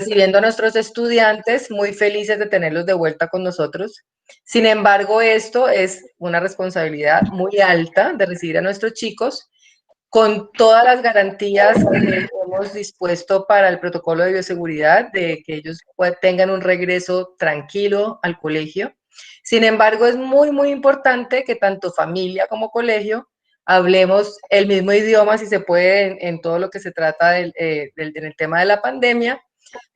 recibiendo a nuestros estudiantes, muy felices de tenerlos de vuelta con nosotros. Sin embargo, esto es una responsabilidad muy alta de recibir a nuestros chicos con todas las garantías que hemos dispuesto para el protocolo de bioseguridad, de que ellos tengan un regreso tranquilo al colegio. Sin embargo, es muy, muy importante que tanto familia como colegio hablemos el mismo idioma, si se puede, en todo lo que se trata en el tema de la pandemia.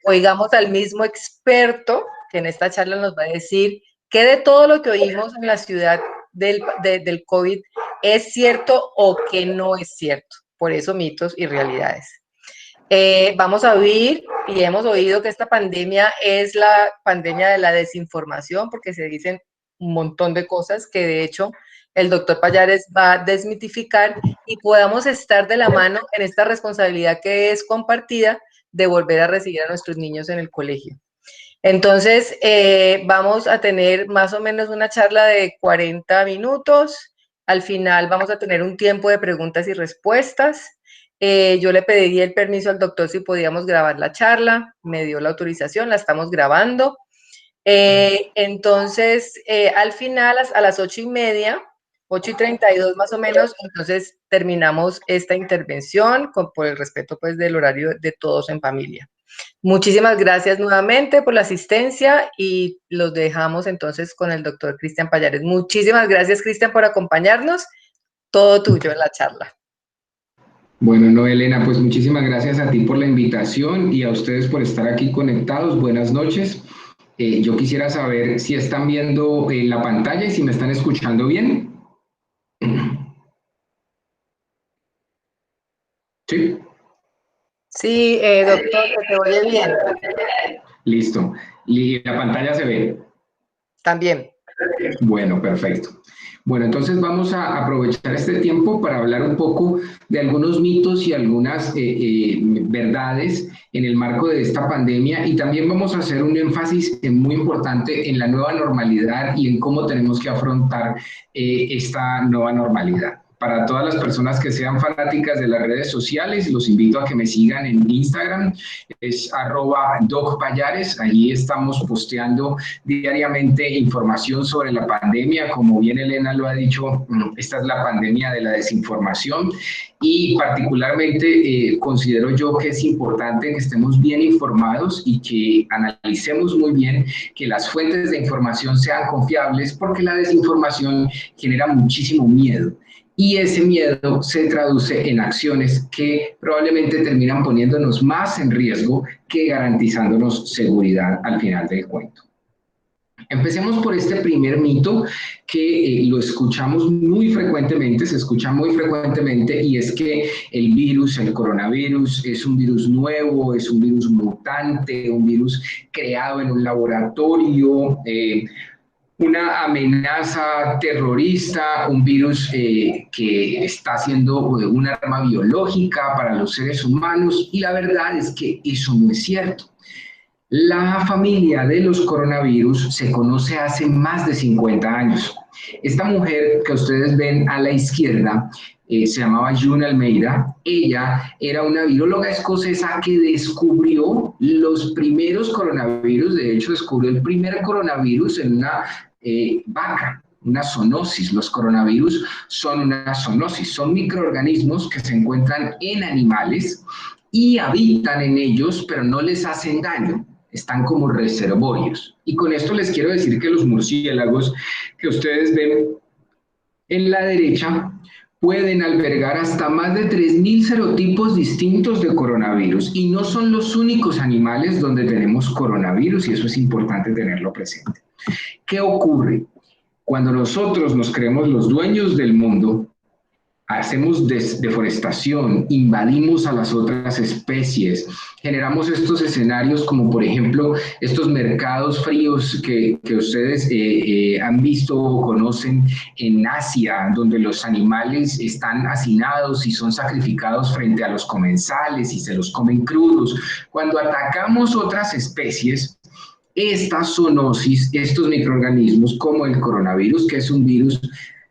Oigamos al mismo experto que en esta charla nos va a decir qué de todo lo que oímos en la ciudad del COVID es cierto o que no es cierto. Por eso mitos y realidades. Vamos a oír y hemos oído que esta pandemia es la pandemia de la desinformación, porque se dicen un montón de cosas que de hecho el doctor Pallares va a desmitificar y podamos estar de la mano en esta responsabilidad que es compartida de volver a recibir a nuestros niños en el colegio. Entonces, vamos a tener más o menos una charla de 40 minutos. Al final vamos a tener un tiempo de preguntas y respuestas. Yo le pedí el permiso al doctor si podíamos grabar la charla, me dio la autorización, la estamos grabando. Entonces, al final, a las 8:30, 8:32 más o menos, entonces terminamos esta intervención por el respeto pues del horario de todos en familia. Muchísimas gracias nuevamente por la asistencia y los dejamos entonces con el doctor Cristian Pallares. Muchísimas gracias, Cristian, por acompañarnos. Todo tuyo en la charla. Bueno, no, Elena, pues muchísimas gracias a ti por la invitación y a ustedes por estar aquí conectados. Buenas noches. Yo quisiera saber si están viendo la pantalla y si me están escuchando bien. ¿Sí? Sí, doctor, que te oye bien. Listo. ¿Y la pantalla se ve? También. Bueno, perfecto. Bueno, entonces vamos a aprovechar este tiempo para hablar un poco de algunos mitos y algunas verdades en el marco de esta pandemia y también vamos a hacer un énfasis muy importante en la nueva normalidad y en cómo tenemos que afrontar esta nueva normalidad. Para todas las personas que sean fanáticas de las redes sociales, los invito a que me sigan en Instagram, es @docpallares. Allí estamos posteando diariamente información sobre la pandemia. Como bien Elena lo ha dicho, esta es la pandemia de la desinformación y particularmente considero yo que es importante que estemos bien informados y que analicemos muy bien que las fuentes de información sean confiables, porque la desinformación genera muchísimo miedo. Y ese miedo se traduce en acciones que probablemente terminan poniéndonos más en riesgo que garantizándonos seguridad al final del cuento. Empecemos por este primer mito que lo escuchamos muy frecuentemente, se escucha muy frecuentemente, y es que el virus, el coronavirus, es un virus nuevo, es un virus mutante, un virus creado en un laboratorio, una amenaza terrorista, un virus que está siendo un arma biológica para los seres humanos, y la verdad es que eso no es cierto. La familia de los coronavirus se conoce hace más de 50 años. Esta mujer que ustedes ven a la izquierda se llamaba June Almeida. Ella era una viróloga escocesa que descubrió los primeros coronavirus. De hecho, descubrió el primer coronavirus en una vaca, una zoonosis. Los coronavirus son una zoonosis, son microorganismos que se encuentran en animales y habitan en ellos, pero no les hacen daño. Están como reservorios. Y con esto les quiero decir que los murciélagos que ustedes ven en la derecha pueden albergar hasta más de 3.000 serotipos distintos de coronavirus y no son los únicos animales donde tenemos coronavirus, y eso es importante tenerlo presente. ¿Qué ocurre? Cuando nosotros nos creemos los dueños del mundo, hacemos deforestación, invadimos a las otras especies, generamos estos escenarios como por ejemplo estos mercados fríos que ustedes han visto o conocen en Asia, donde los animales están hacinados y son sacrificados frente a los comensales y se los comen crudos. Cuando atacamos otras especies, esta zoonosis, estos microorganismos como el coronavirus, que es un virus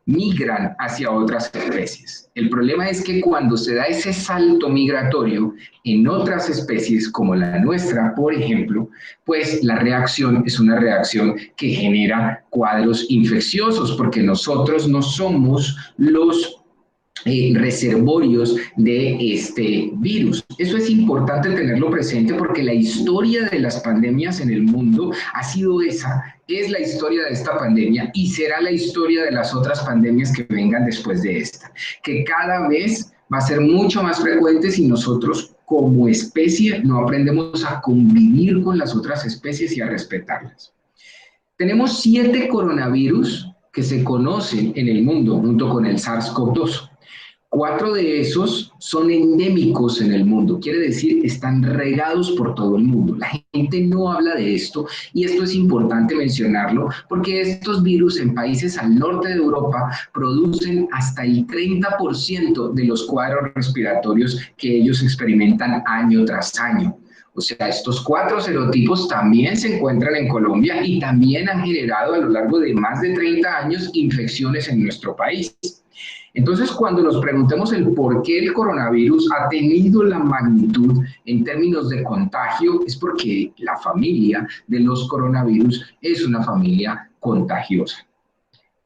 migran hacia otras especies. El problema es que cuando se da ese salto migratorio en otras especies como la nuestra, por ejemplo, pues la reacción es una reacción que genera cuadros infecciosos, porque nosotros no somos los reservorios de este virus. Eso es importante tenerlo presente porque la historia de las pandemias en el mundo ha sido esa, es la historia de esta pandemia y será la historia de las otras pandemias que vengan después de esta, que cada vez va a ser mucho más frecuente si nosotros como especie no aprendemos a convivir con las otras especies y a respetarlas. Tenemos 7 coronavirus que se conocen en el mundo junto con el SARS-CoV-2. 4 de esos son endémicos en el mundo, quiere decir, están regados por todo el mundo. La gente no habla de esto y esto es importante mencionarlo porque estos virus en países al norte de Europa producen hasta el 30% de los cuadros respiratorios que ellos experimentan año tras año. O sea, estos 4 serotipos también se encuentran en Colombia y también han generado a lo largo de más de 30 años infecciones en nuestro país. Entonces, cuando nos preguntemos el por qué el coronavirus ha tenido la magnitud en términos de contagio, es porque la familia de los coronavirus es una familia contagiosa.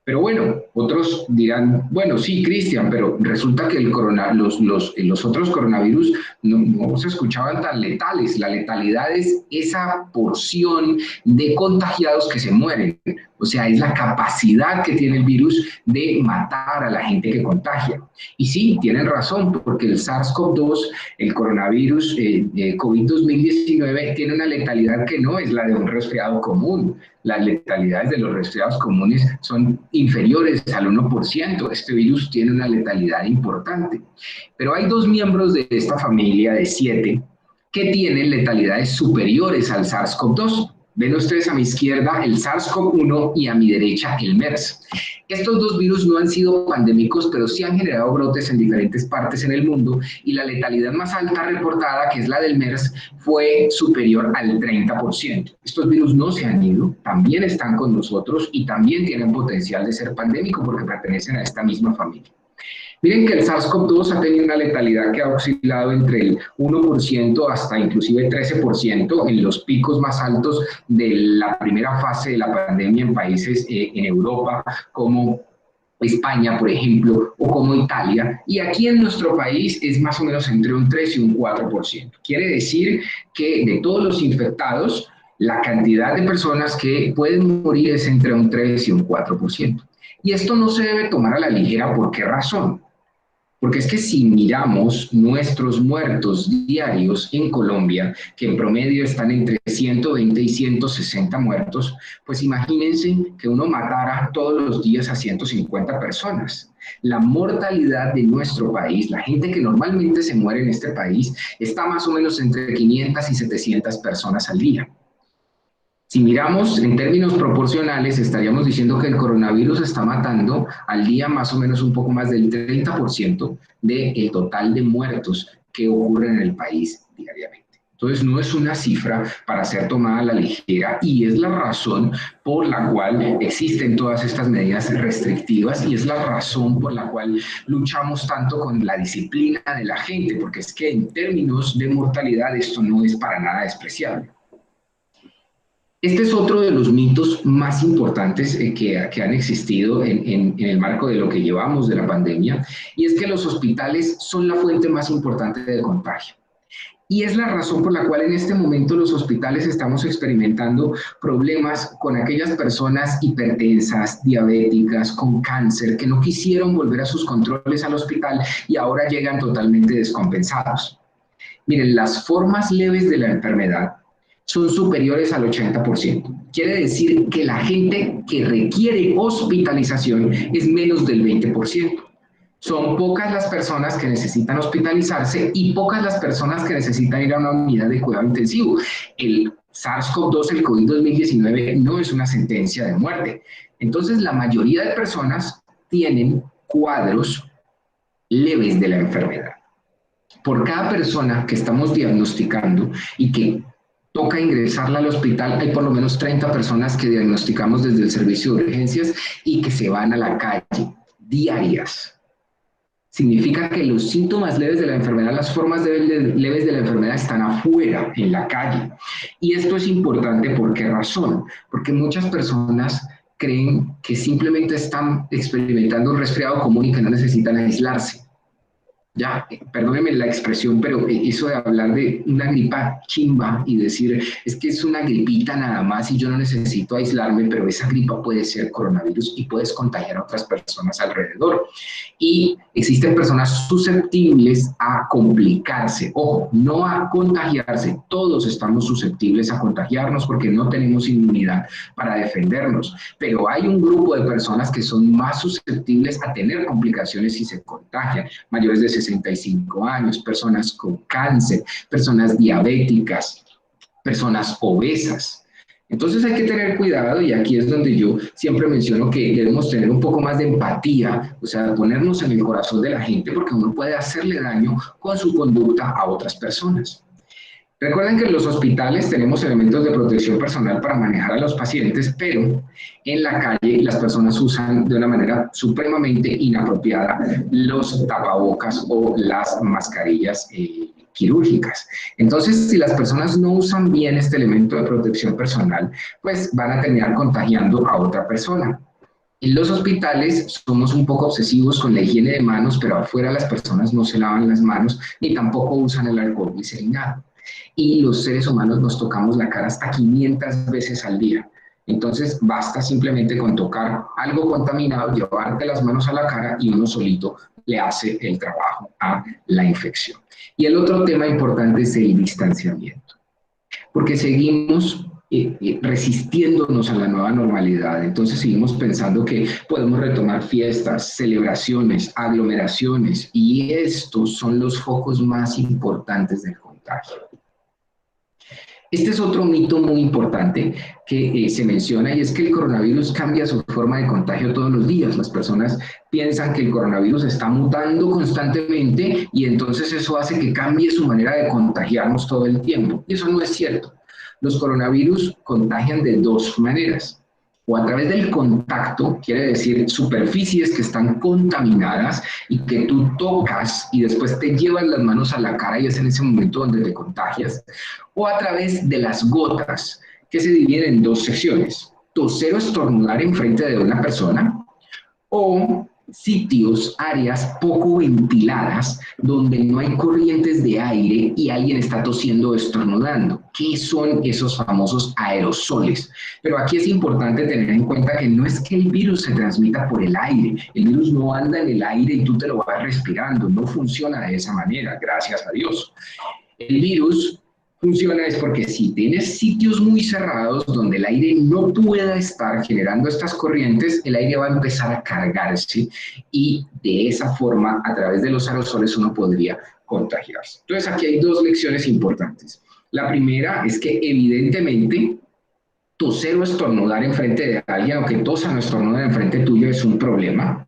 Pero bueno, otros dirán, bueno, sí, Cristian, pero resulta que los otros coronavirus no se escuchaban tan letales. La letalidad es esa porción de contagiados que se mueren. O sea, es la capacidad que tiene el virus de matar a la gente que contagia. Y sí, tienen razón, porque el SARS-CoV-2, el coronavirus COVID-2019, tiene una letalidad que no es la de un resfriado común. Las letalidades de los resfriados comunes son inferiores al 1%. Este virus tiene una letalidad importante. Pero hay 2 miembros de esta familia de 7 que tienen letalidades superiores al SARS-CoV-2. Ven ustedes a mi izquierda el SARS-CoV-1 y a mi derecha el MERS. Estos 2 virus no han sido pandémicos, pero sí han generado brotes en diferentes partes en el mundo y la letalidad más alta reportada, que es la del MERS, fue superior al 30%. Estos virus no se han ido, también están con nosotros y también tienen potencial de ser pandémico porque pertenecen a esta misma familia. Miren que el SARS-CoV-2 ha tenido una letalidad que ha oscilado entre el 1% hasta inclusive el 13% en los picos más altos de la primera fase de la pandemia en países en Europa como España, por ejemplo, o como Italia, y aquí en nuestro país es más o menos entre un 3 y un 4%. Quiere decir que de todos los infectados, la cantidad de personas que pueden morir es entre un 3 y un 4%. Y esto no se debe tomar a la ligera. ¿Por qué razón? Porque es que si miramos nuestros muertos diarios en Colombia, que en promedio están entre 120 y 160 muertos, pues imagínense que uno matara todos los días a 150 personas. La mortalidad de nuestro país, la gente que normalmente se muere en este país, está más o menos entre 500 y 700 personas al día. Si miramos en términos proporcionales, estaríamos diciendo que el coronavirus está matando al día más o menos un poco más del 30% del total de muertos que ocurren en el país diariamente. Entonces, no es una cifra para ser tomada a la ligera y es la razón por la cual existen todas estas medidas restrictivas y es la razón por la cual luchamos tanto con la disciplina de la gente, porque es que en términos de mortalidad esto no es para nada despreciable. Este es otro de los mitos más importantes que han existido en el marco de lo que llevamos de la pandemia, y es que los hospitales son la fuente más importante de contagio. Y es la razón por la cual en este momento los hospitales estamos experimentando problemas con aquellas personas hipertensas, diabéticas, con cáncer, que no quisieron volver a sus controles al hospital y ahora llegan totalmente descompensados. Miren, las formas leves de la enfermedad son superiores al 80%. Quiere decir que la gente que requiere hospitalización es menos del 20%. Son pocas las personas que necesitan hospitalizarse y pocas las personas que necesitan ir a una unidad de cuidado intensivo. El SARS-CoV-2, el COVID-2019, no es una sentencia de muerte. Entonces, la mayoría de personas tienen cuadros leves de la enfermedad. Por cada persona que estamos diagnosticando y que toca ingresarla al hospital, hay por lo menos 30 personas que diagnosticamos desde el servicio de urgencias y que se van a la calle. diarias. Significa que los síntomas leves de la enfermedad, las formas leves de la enfermedad están afuera, en la calle. Y esto es importante, ¿por qué razón? Porque muchas personas creen que simplemente están experimentando un resfriado común y que no necesitan aislarse. Ya, perdónenme la expresión, pero eso de hablar de una gripa chimba y decir, es que es una gripita nada más y yo no necesito aislarme, pero esa gripa puede ser coronavirus y puedes contagiar a otras personas alrededor. Y existen personas susceptibles a complicarse, ojo, no a contagiarse, todos estamos susceptibles a contagiarnos porque no tenemos inmunidad para defendernos, pero hay un grupo de personas que son más susceptibles a tener complicaciones si se contagian, mayores de 65 años, personas con cáncer, personas diabéticas, personas obesas. Entonces hay que tener cuidado y aquí es donde yo siempre menciono que debemos tener un poco más de empatía, o sea, ponernos en el corazón de la gente porque uno puede hacerle daño con su conducta a otras personas. Recuerden que en los hospitales tenemos elementos de protección personal para manejar a los pacientes, pero en la calle las personas usan de una manera supremamente inapropiada los tapabocas o las mascarillas quirúrgicas. Entonces, si las personas no usan bien este elemento de protección personal, pues van a terminar contagiando a otra persona. En los hospitales somos un poco obsesivos con la higiene de manos, pero afuera las personas no se lavan las manos ni tampoco usan el alcohol glicerinado. Y los seres humanos nos tocamos la cara hasta 500 veces al día. Entonces basta simplemente con tocar algo contaminado, llevarte las manos a la cara y uno solito le hace el trabajo a la infección. Y el otro tema importante es el distanciamiento, porque seguimos resistiéndonos a la nueva normalidad. Entonces seguimos pensando que podemos retomar fiestas, celebraciones, aglomeraciones, y estos son los focos más importantes del contagio. Este es otro mito muy importante que se menciona y es que el coronavirus cambia su forma de contagio todos los días. Las personas piensan que el coronavirus está mutando constantemente y entonces eso hace que cambie su manera de contagiarnos todo el tiempo. Y eso no es cierto. Los coronavirus contagian de dos maneras. O a través del contacto, quiere decir superficies que están contaminadas y que tú tocas y después te llevas las manos a la cara y es en ese momento donde te contagias. O a través de las gotas, que se dividen en dos secciones. Toser o estornudar enfrente de una persona o sitios, áreas poco ventiladas donde no hay corrientes de aire y alguien está tosiendo o estornudando. ¿Qué son esos famosos aerosoles? Pero aquí es importante tener en cuenta que no es que el virus se transmita por el aire. El virus no anda en el aire y tú te lo vas respirando. No funciona de esa manera, gracias a Dios. El virus funciona es porque si tienes sitios muy cerrados donde el aire no pueda estar generando estas corrientes, el aire va a empezar a cargarse y de esa forma, a través de los aerosoles, uno podría contagiarse. Entonces, aquí hay dos lecciones importantes. La primera es que evidentemente toser o estornudar enfrente de alguien, aunque tosa o estornuda enfrente tuyo, es un problema.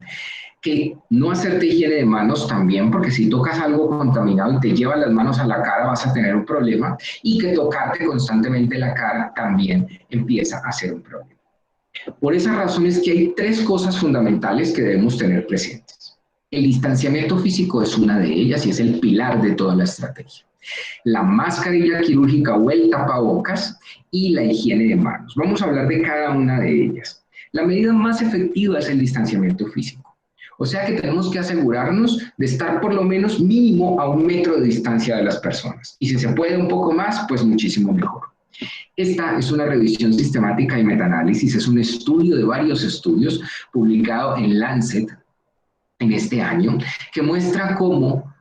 Que no hacerte higiene de manos también, porque si tocas algo contaminado y te llevas las manos a la cara vas a tener un problema, y que tocarte constantemente la cara también empieza a ser un problema. Por esa razón es que hay tres cosas fundamentales que debemos tener presentes. El distanciamiento físico es una de ellas y es el pilar de toda la estrategia. La mascarilla quirúrgica o el tapabocas y la higiene de manos. Vamos a hablar de cada una de ellas. La medida más efectiva es el distanciamiento físico. O sea que tenemos que asegurarnos de estar por lo menos mínimo a 1 metro de distancia de las personas. Y si se puede un poco más, pues muchísimo mejor. Esta es una revisión sistemática y metaanálisis, es un estudio de varios estudios publicado en Lancet en este año, que muestra cómo,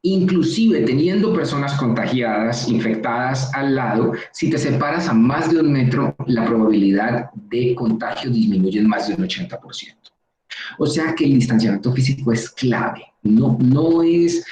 inclusive teniendo personas contagiadas, infectadas al lado, si te separas a más de 1 metro, la probabilidad de contagio disminuye en más de un 80%. O sea que el distanciamiento físico es clave. No es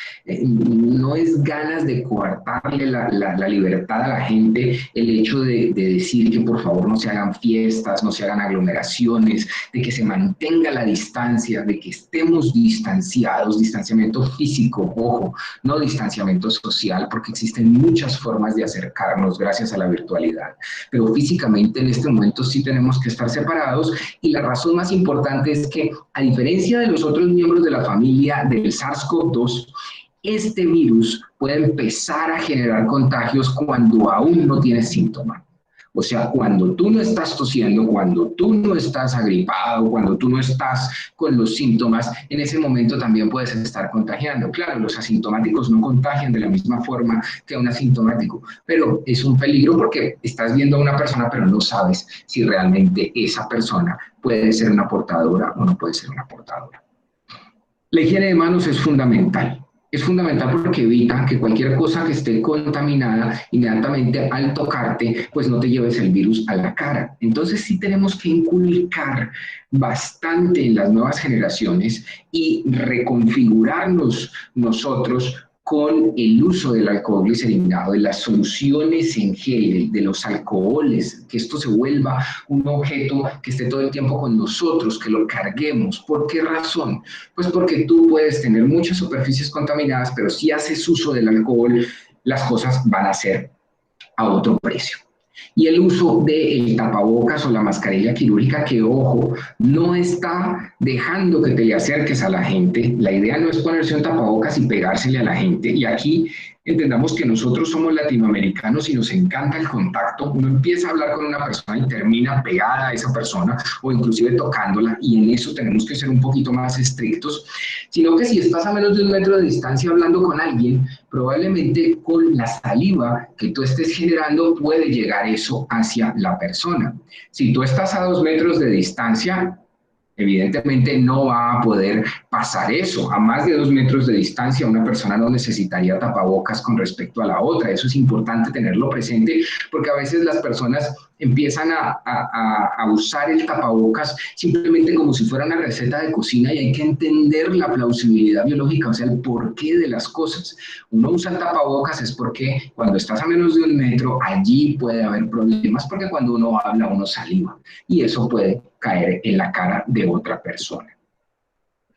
ganas de coartarle la libertad a la gente el hecho de decir que por favor no se hagan fiestas, no se hagan aglomeraciones, de que se mantenga la distancia, de que estemos distanciados, distanciamiento físico, ojo, no distanciamiento social, porque existen muchas formas de acercarnos gracias a la virtualidad. Pero físicamente en este momento sí tenemos que estar separados, y la razón más importante es que, a diferencia de los otros miembros de la familia del SARS-CoV-2, este virus puede empezar a generar contagios cuando aún no tienes síntomas. O sea, cuando tú no estás tosiendo, cuando tú no estás agripado, cuando tú no estás con los síntomas, en ese momento también puedes estar contagiando. Claro, los asintomáticos no contagian de la misma forma que un asintomático, pero es un peligro porque estás viendo a una persona, pero no sabes si realmente esa persona puede ser una portadora o no puede ser una portadora. La higiene de manos es fundamental. Es fundamental porque evita que cualquier cosa que esté contaminada, inmediatamente al tocarte, pues no te lleves el virus a la cara. Entonces sí tenemos que inculcar bastante en las nuevas generaciones y reconfigurarnos nosotros con el uso del alcohol glicerinado, de las soluciones en gel, de los alcoholes, que esto se vuelva un objeto que esté todo el tiempo con nosotros, que lo carguemos. ¿Por qué razón? Pues porque tú puedes tener muchas superficies contaminadas, pero si haces uso del alcohol, las cosas van a ser a otro precio. Y el uso del tapabocas o la mascarilla quirúrgica, que ojo, no está dejando que te le acerques a la gente. La idea no es ponerse un tapabocas y pegársele a la gente. Y aquí entendamos que nosotros somos latinoamericanos y nos encanta el contacto. Uno empieza a hablar con una persona y termina pegada a esa persona o inclusive tocándola, y en eso tenemos que ser un poquito más estrictos, sino que si estás a menos de 1 metro de distancia hablando con alguien, probablemente con la saliva que tú estés generando puede llegar eso hacia la persona. Si tú estás a 2 metros de distancia, evidentemente no va a poder pasar eso. A más de 2 metros de distancia, una persona no necesitaría tapabocas con respecto a la otra. Eso es importante tenerlo presente, porque a veces las personas empiezan a usar el tapabocas simplemente como si fuera una receta de cocina, y hay que entender la plausibilidad biológica, o sea, el porqué de las cosas. Uno usa el tapabocas es porque cuando estás a menos de 1 metro, allí puede haber problemas, porque cuando uno habla, uno saliva, y eso puede caer en la cara de otra persona.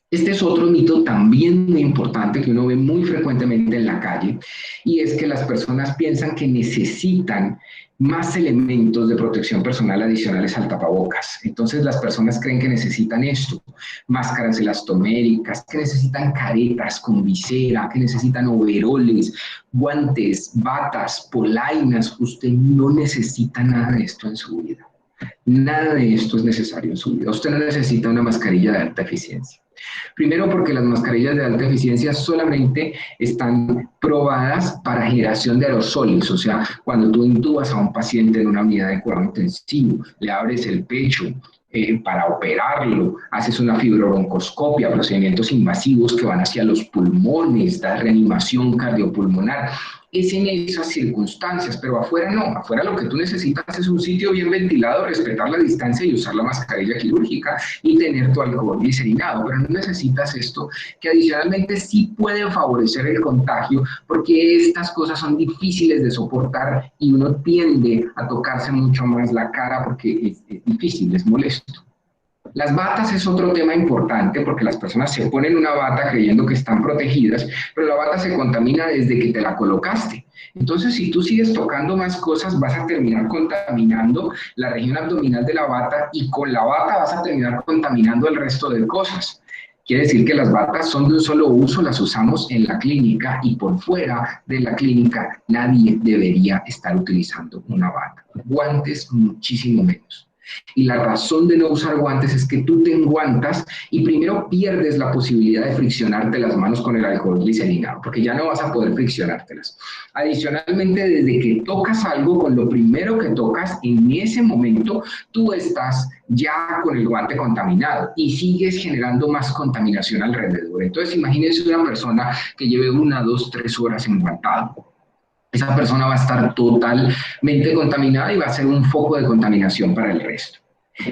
Este es otro mito también muy importante que uno ve muy frecuentemente en la calle, y es que las personas piensan que necesitan más elementos de protección personal adicionales al tapabocas. Entonces las personas creen que necesitan esto: máscaras elastoméricas, que necesitan caretas con visera, que necesitan overoles, guantes, batas, polainas. Usted no necesita nada de esto en su vida. Nada de esto es necesario en su vida. Usted no necesita una mascarilla de alta eficiencia. Primero, porque las mascarillas de alta eficiencia solamente están probadas para generación de aerosoles. O sea, cuando tú intubas a un paciente en una unidad de cuidado intensivo, le abres el pecho para operarlo, haces una fibrobroncoscopia, procedimientos invasivos que van hacia los pulmones, da reanimación cardiopulmonar. Es en esas circunstancias, pero afuera no. Afuera lo que tú necesitas es un sitio bien ventilado, respetar la distancia y usar la mascarilla quirúrgica y tener tu alcohol glicerinado, pero no necesitas esto, que adicionalmente sí puede favorecer el contagio, porque estas cosas son difíciles de soportar y uno tiende a tocarse mucho más la cara porque es difícil, es molesto. Las batas es otro tema importante, porque las personas se ponen una bata creyendo que están protegidas, pero la bata se contamina desde que te la colocaste. Entonces, si tú sigues tocando más cosas, vas a terminar contaminando la región abdominal de la bata, y con la bata vas a terminar contaminando el resto de cosas. Quiere decir que las batas son de un solo uso, las usamos en la clínica, y por fuera de la clínica nadie debería estar utilizando una bata. Guantes muchísimo menos. Y la razón de no usar guantes es que tú te enguantas y primero pierdes la posibilidad de friccionarte las manos con el alcohol glicerinado, porque ya no vas a poder friccionártelas. Adicionalmente, desde que tocas algo, con lo primero que tocas, en ese momento tú estás ya con el guante contaminado y sigues generando más contaminación alrededor. Entonces, imagínense una persona que lleve 1, 2, 3 horas enguantado. Esa persona va a estar totalmente contaminada y va a ser un foco de contaminación para el resto.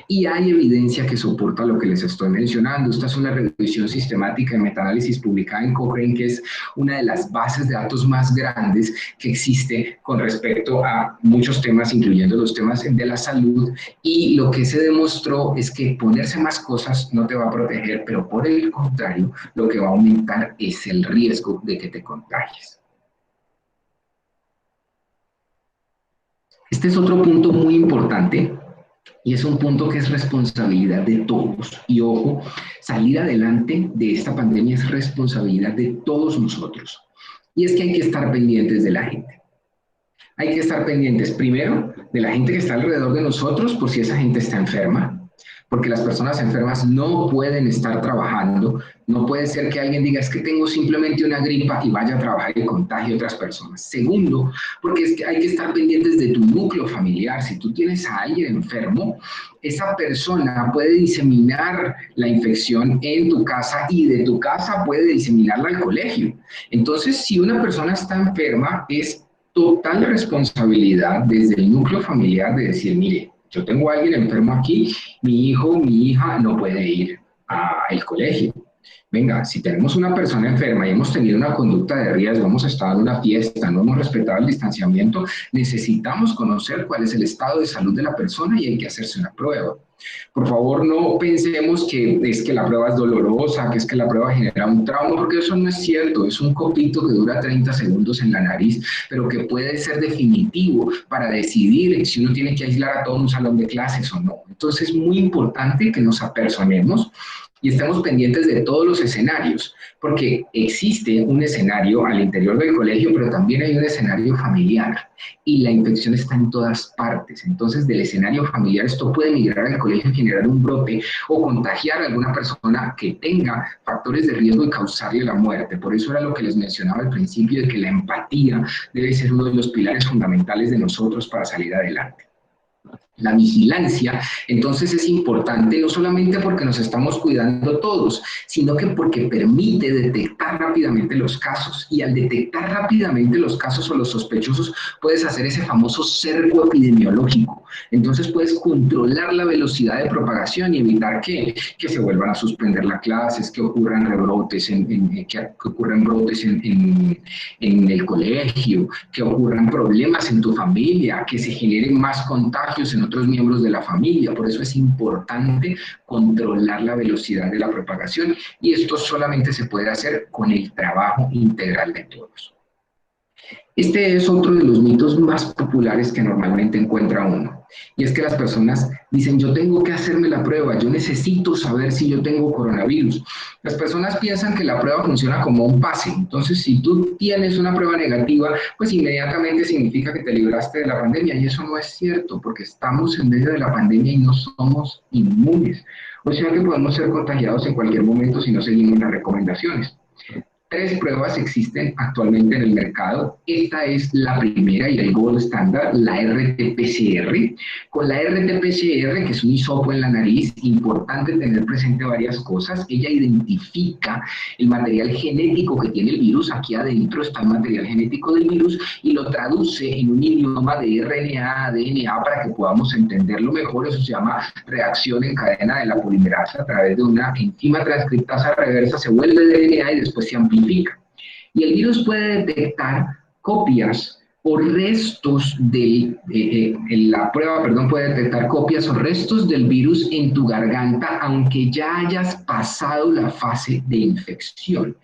Y hay evidencia que soporta lo que les estoy mencionando. Esta es una revisión sistemática de metaanálisis publicada en Cochrane, que es una de las bases de datos más grandes que existe con respecto a muchos temas, incluyendo los temas de la salud. Y lo que se demostró es que ponerse más cosas no te va a proteger, pero por el contrario, lo que va a aumentar es el riesgo de que te contagies. Este es otro punto muy importante. Y es un punto que es responsabilidad de todos. Y ojo, salir adelante de esta pandemia es responsabilidad de todos nosotros. Y es que hay que estar pendientes de la gente. Hay que estar pendientes primero de la gente que está alrededor de nosotros por si esa gente está enferma, porque las personas enfermas no pueden estar trabajando. No puede ser que alguien diga, es que tengo simplemente una gripa y vaya a trabajar y contagie a otras personas. Segundo, porque es que hay que estar pendientes de tu núcleo familiar. Si tú tienes a alguien enfermo, esa persona puede diseminar la infección en tu casa y de tu casa puede diseminarla al colegio. Entonces, si una persona está enferma, es total responsabilidad desde el núcleo familiar de decir, mire, yo tengo a alguien enfermo aquí, mi hijo, mi hija no puede ir al colegio. Venga, si tenemos una persona enferma y hemos tenido una conducta de riesgo, hemos estado en una fiesta, no hemos respetado el distanciamiento, necesitamos conocer cuál es el estado de salud de la persona y hay que hacerse una prueba. Por favor, no pensemos que es que la prueba es dolorosa, que es que la prueba genera un trauma, porque eso no es cierto. Es un copito que dura 30 segundos en la nariz, pero que puede ser definitivo para decidir si uno tiene que aislar a todo un salón de clases o no. Entonces, es muy importante que nos apersonemos y estemos pendientes de todos los escenarios, porque existe un escenario al interior del colegio, pero también hay un escenario familiar y la infección está en todas partes. Entonces, del escenario familiar esto puede migrar al colegio y generar un brote o contagiar a alguna persona que tenga factores de riesgo y causarle la muerte. Por eso era lo que les mencionaba al principio, de que la empatía debe ser uno de los pilares fundamentales de nosotros para salir adelante. La vigilancia, entonces, es importante no solamente porque nos estamos cuidando todos, sino que porque permite detectar rápidamente los casos. Y al detectar rápidamente los casos o los sospechosos, puedes hacer ese famoso cerco epidemiológico. Entonces puedes controlar la velocidad de propagación y evitar que se vuelvan a suspender las clases, que ocurran rebrotes, que ocurran brotes en el colegio, que ocurran problemas en tu familia, que se generen más contagios en otros miembros de la familia. Por eso es importante controlar la velocidad de la propagación y esto solamente se puede hacer con el trabajo integral de todos. Este es otro de los mitos más populares que normalmente encuentra uno. Y es que las personas dicen, yo tengo que hacerme la prueba, yo necesito saber si yo tengo coronavirus. Las personas piensan que la prueba funciona como un pase. Entonces, si tú tienes una prueba negativa, pues inmediatamente significa que te libraste de la pandemia. Y eso no es cierto, porque estamos en medio de la pandemia y no somos inmunes. O sea que podemos ser contagiados en cualquier momento si no seguimos las recomendaciones. 3 pruebas existen actualmente en el mercado. Esta es la primera y el gold estándar, la RT-PCR. Con la RT-PCR, que es un hisopo en la nariz, importante tener presente varias cosas. Ella identifica el material genético que tiene el virus. Aquí adentro está el material genético del virus y lo traduce en un idioma de RNA, ADN para que podamos entenderlo mejor. Eso se llama reacción en cadena de la polimerasa a través de una enzima transcriptasa reversa, se vuelve DNA y después se amplifica. Y el virus puede detectar copias o restos la prueba, puede detectar copias o restos del virus en tu garganta, aunque ya hayas pasado la fase de infección.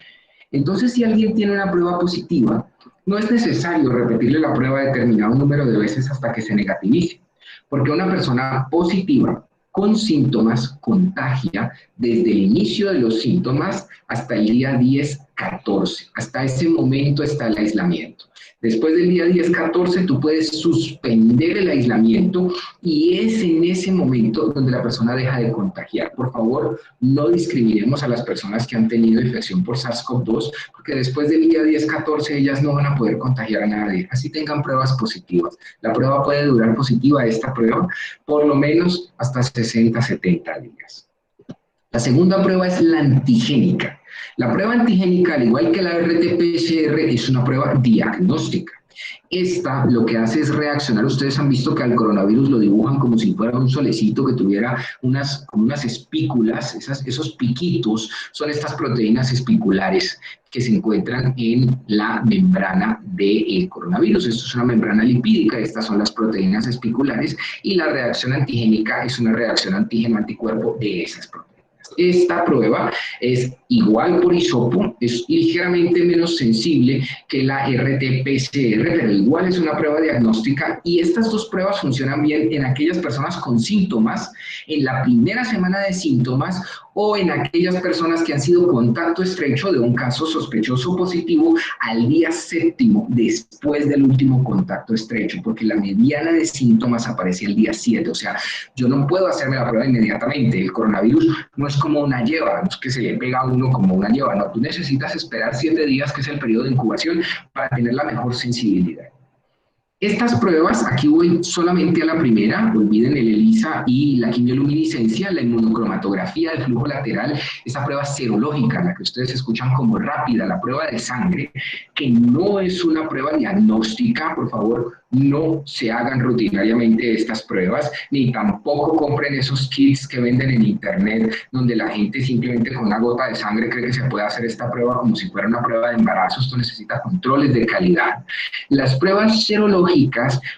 Entonces, si alguien tiene una prueba positiva, no es necesario repetirle la prueba determinado número de veces hasta que se negativice, porque una persona positiva con síntomas contagia desde el inicio de los síntomas hasta el día 10-14. Hasta ese momento está el aislamiento. Después del día 10-14 tú puedes suspender el aislamiento y es en ese momento donde la persona deja de contagiar. Por favor, no discriminemos a las personas que han tenido infección por SARS-CoV-2 porque después del día 10-14 ellas no van a poder contagiar a nadie, así tengan pruebas positivas. La prueba puede durar positiva, esta prueba, por lo menos hasta 60-70 días. La segunda prueba es la antigénica. La prueba antigénica, al igual que la RT-PCR, es una prueba diagnóstica. Esta lo que hace es reaccionar. Ustedes han visto que al coronavirus lo dibujan como si fuera un solecito que tuviera como unas espículas. Esos piquitos son estas proteínas espiculares que se encuentran en la membrana del coronavirus. Esto es una membrana lipídica, estas son las proteínas espiculares, y la reacción antigénica es una reacción antígeno-anticuerpo de esas proteínas. Esta prueba es igual por hisopo, es ligeramente menos sensible que la RT-PCR, pero igual es una prueba diagnóstica, y estas dos pruebas funcionan bien en aquellas personas con síntomas, en la primera semana de síntomas, o en aquellas personas que han sido contacto estrecho de un caso sospechoso positivo al día 7 después del último contacto estrecho, porque la mediana de síntomas aparece el día 7, o sea, yo no puedo hacerme la prueba inmediatamente. El coronavirus no es como una lleva, no es que se le pega a uno como una lleva, no, tú necesitas esperar 7 días, que es el periodo de incubación, para tener la mejor sensibilidad. Estas pruebas, aquí voy solamente a la primera, olviden el ELISA y la quimioluminiscencia, la inmunocromatografía de flujo lateral, esa prueba serológica, la que ustedes escuchan como rápida, la prueba de sangre, que no es una prueba diagnóstica. Por favor, no se hagan rutinariamente estas pruebas, ni tampoco compren esos kits que venden en internet, donde la gente simplemente con una gota de sangre cree que se puede hacer esta prueba como si fuera una prueba de embarazo. Esto necesita controles de calidad. Las pruebas serológicas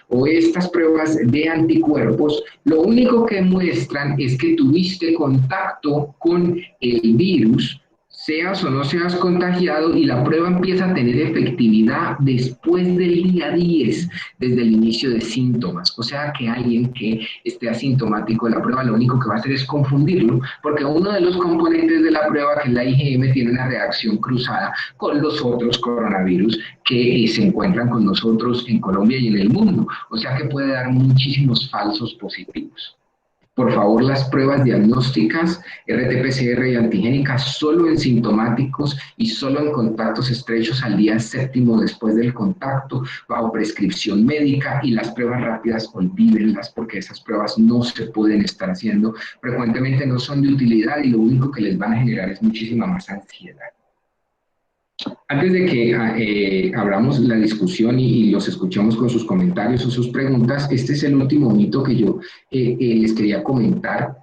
o estas pruebas de anticuerpos, lo único que muestran es que tuviste contacto con el virus, seas o no seas contagiado, y la prueba empieza a tener efectividad después del día 10, desde el inicio de síntomas. O sea que alguien que esté asintomático de la prueba, lo único que va a hacer es confundirlo, porque uno de los componentes de la prueba, que es la IgM, tiene una reacción cruzada con los otros coronavirus que se encuentran con nosotros en Colombia y en el mundo. O sea que puede dar muchísimos falsos positivos. Por favor, las pruebas diagnósticas, RT-PCR y antigénicas, solo en sintomáticos y solo en contactos estrechos al día 7 después del contacto, bajo prescripción médica, y las pruebas rápidas, olvídenlas, porque esas pruebas no se pueden estar haciendo frecuentemente, no son de utilidad, y lo único que les van a generar es muchísima más ansiedad. Antes de que abramos la discusión y los escuchemos con sus comentarios o sus preguntas, este es el último mito que yo les quería comentar.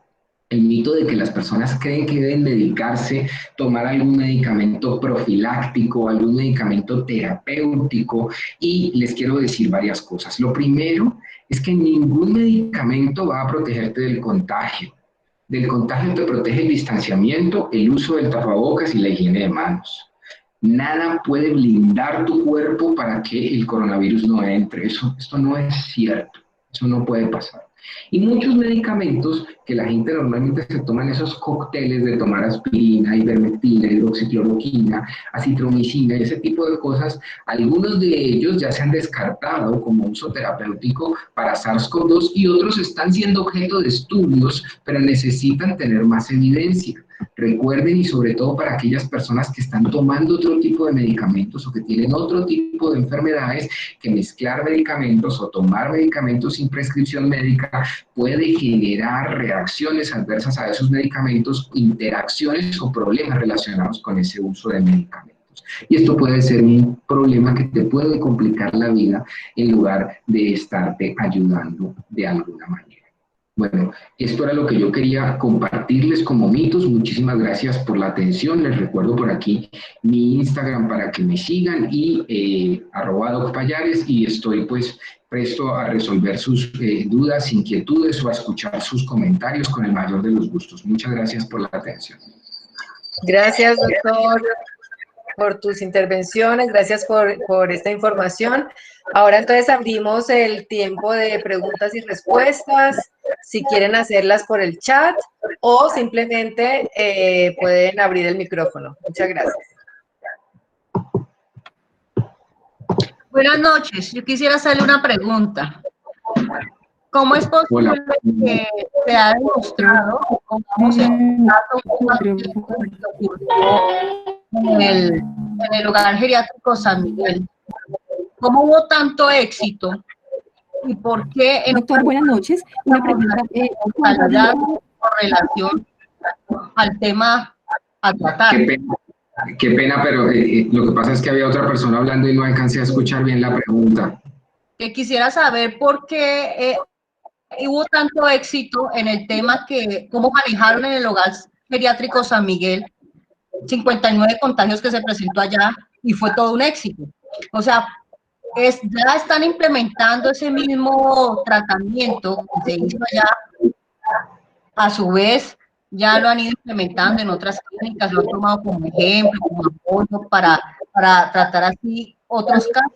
El mito de que las personas creen que deben medicarse, tomar algún medicamento profiláctico, algún medicamento terapéutico, y les quiero decir varias cosas. Lo primero es que ningún medicamento va a protegerte del contagio. Del contagio te protege el distanciamiento, el uso del tapabocas y la higiene de manos. Nada puede blindar tu cuerpo para que el coronavirus no entre. Esto no es cierto. Eso no puede pasar. Y muchos medicamentos que la gente normalmente se toman, esos cócteles de tomar aspirina, ivermectina, hidroxicloroquina, acitromicina y ese tipo de cosas, algunos de ellos ya se han descartado como uso terapéutico para SARS-CoV-2, y otros están siendo objeto de estudios, pero necesitan tener más evidencia. Recuerden, y sobre todo para aquellas personas que están tomando otro tipo de medicamentos o que tienen otro tipo de enfermedades, que mezclar medicamentos o tomar medicamentos sin prescripción médica puede generar reacciones adversas a esos medicamentos, interacciones o problemas relacionados con ese uso de medicamentos. Y esto puede ser un problema que te puede complicar la vida en lugar de estarte ayudando de alguna manera. Bueno, esto era lo que yo quería compartirles como mitos. Muchísimas gracias por la atención. Les recuerdo por aquí mi Instagram para que me sigan, y @docpayares, y estoy pues presto a resolver sus dudas, inquietudes, o a escuchar sus comentarios con el mayor de los gustos. Muchas gracias por la atención. Gracias, doctor, por tus intervenciones, gracias por esta información. Ahora entonces abrimos el tiempo de preguntas y respuestas, si quieren hacerlas por el chat o simplemente pueden abrir el micrófono. Muchas gracias. Buenas noches, yo quisiera hacerle una pregunta. ¿Cómo es posible que se ha demostrado cómo se en el hogar geriátrico San Miguel? ¿Cómo hubo tanto éxito? ¿Y por qué? Doctor, buenas noches. Una pregunta. Con relación al tema a tratar. Qué pena, pero lo que pasa es que había otra persona hablando y no alcancé a escuchar bien la pregunta. Que quisiera saber por qué hubo tanto éxito en el tema que cómo manejaron en el hogar geriátrico San Miguel 59 contagios que se presentó allá y fue todo un éxito. O sea, ya están implementando ese mismo tratamiento que se hizo allá, a su vez ya lo han ido implementando en otras clínicas, lo han tomado como ejemplo, como apoyo para tratar así otros casos.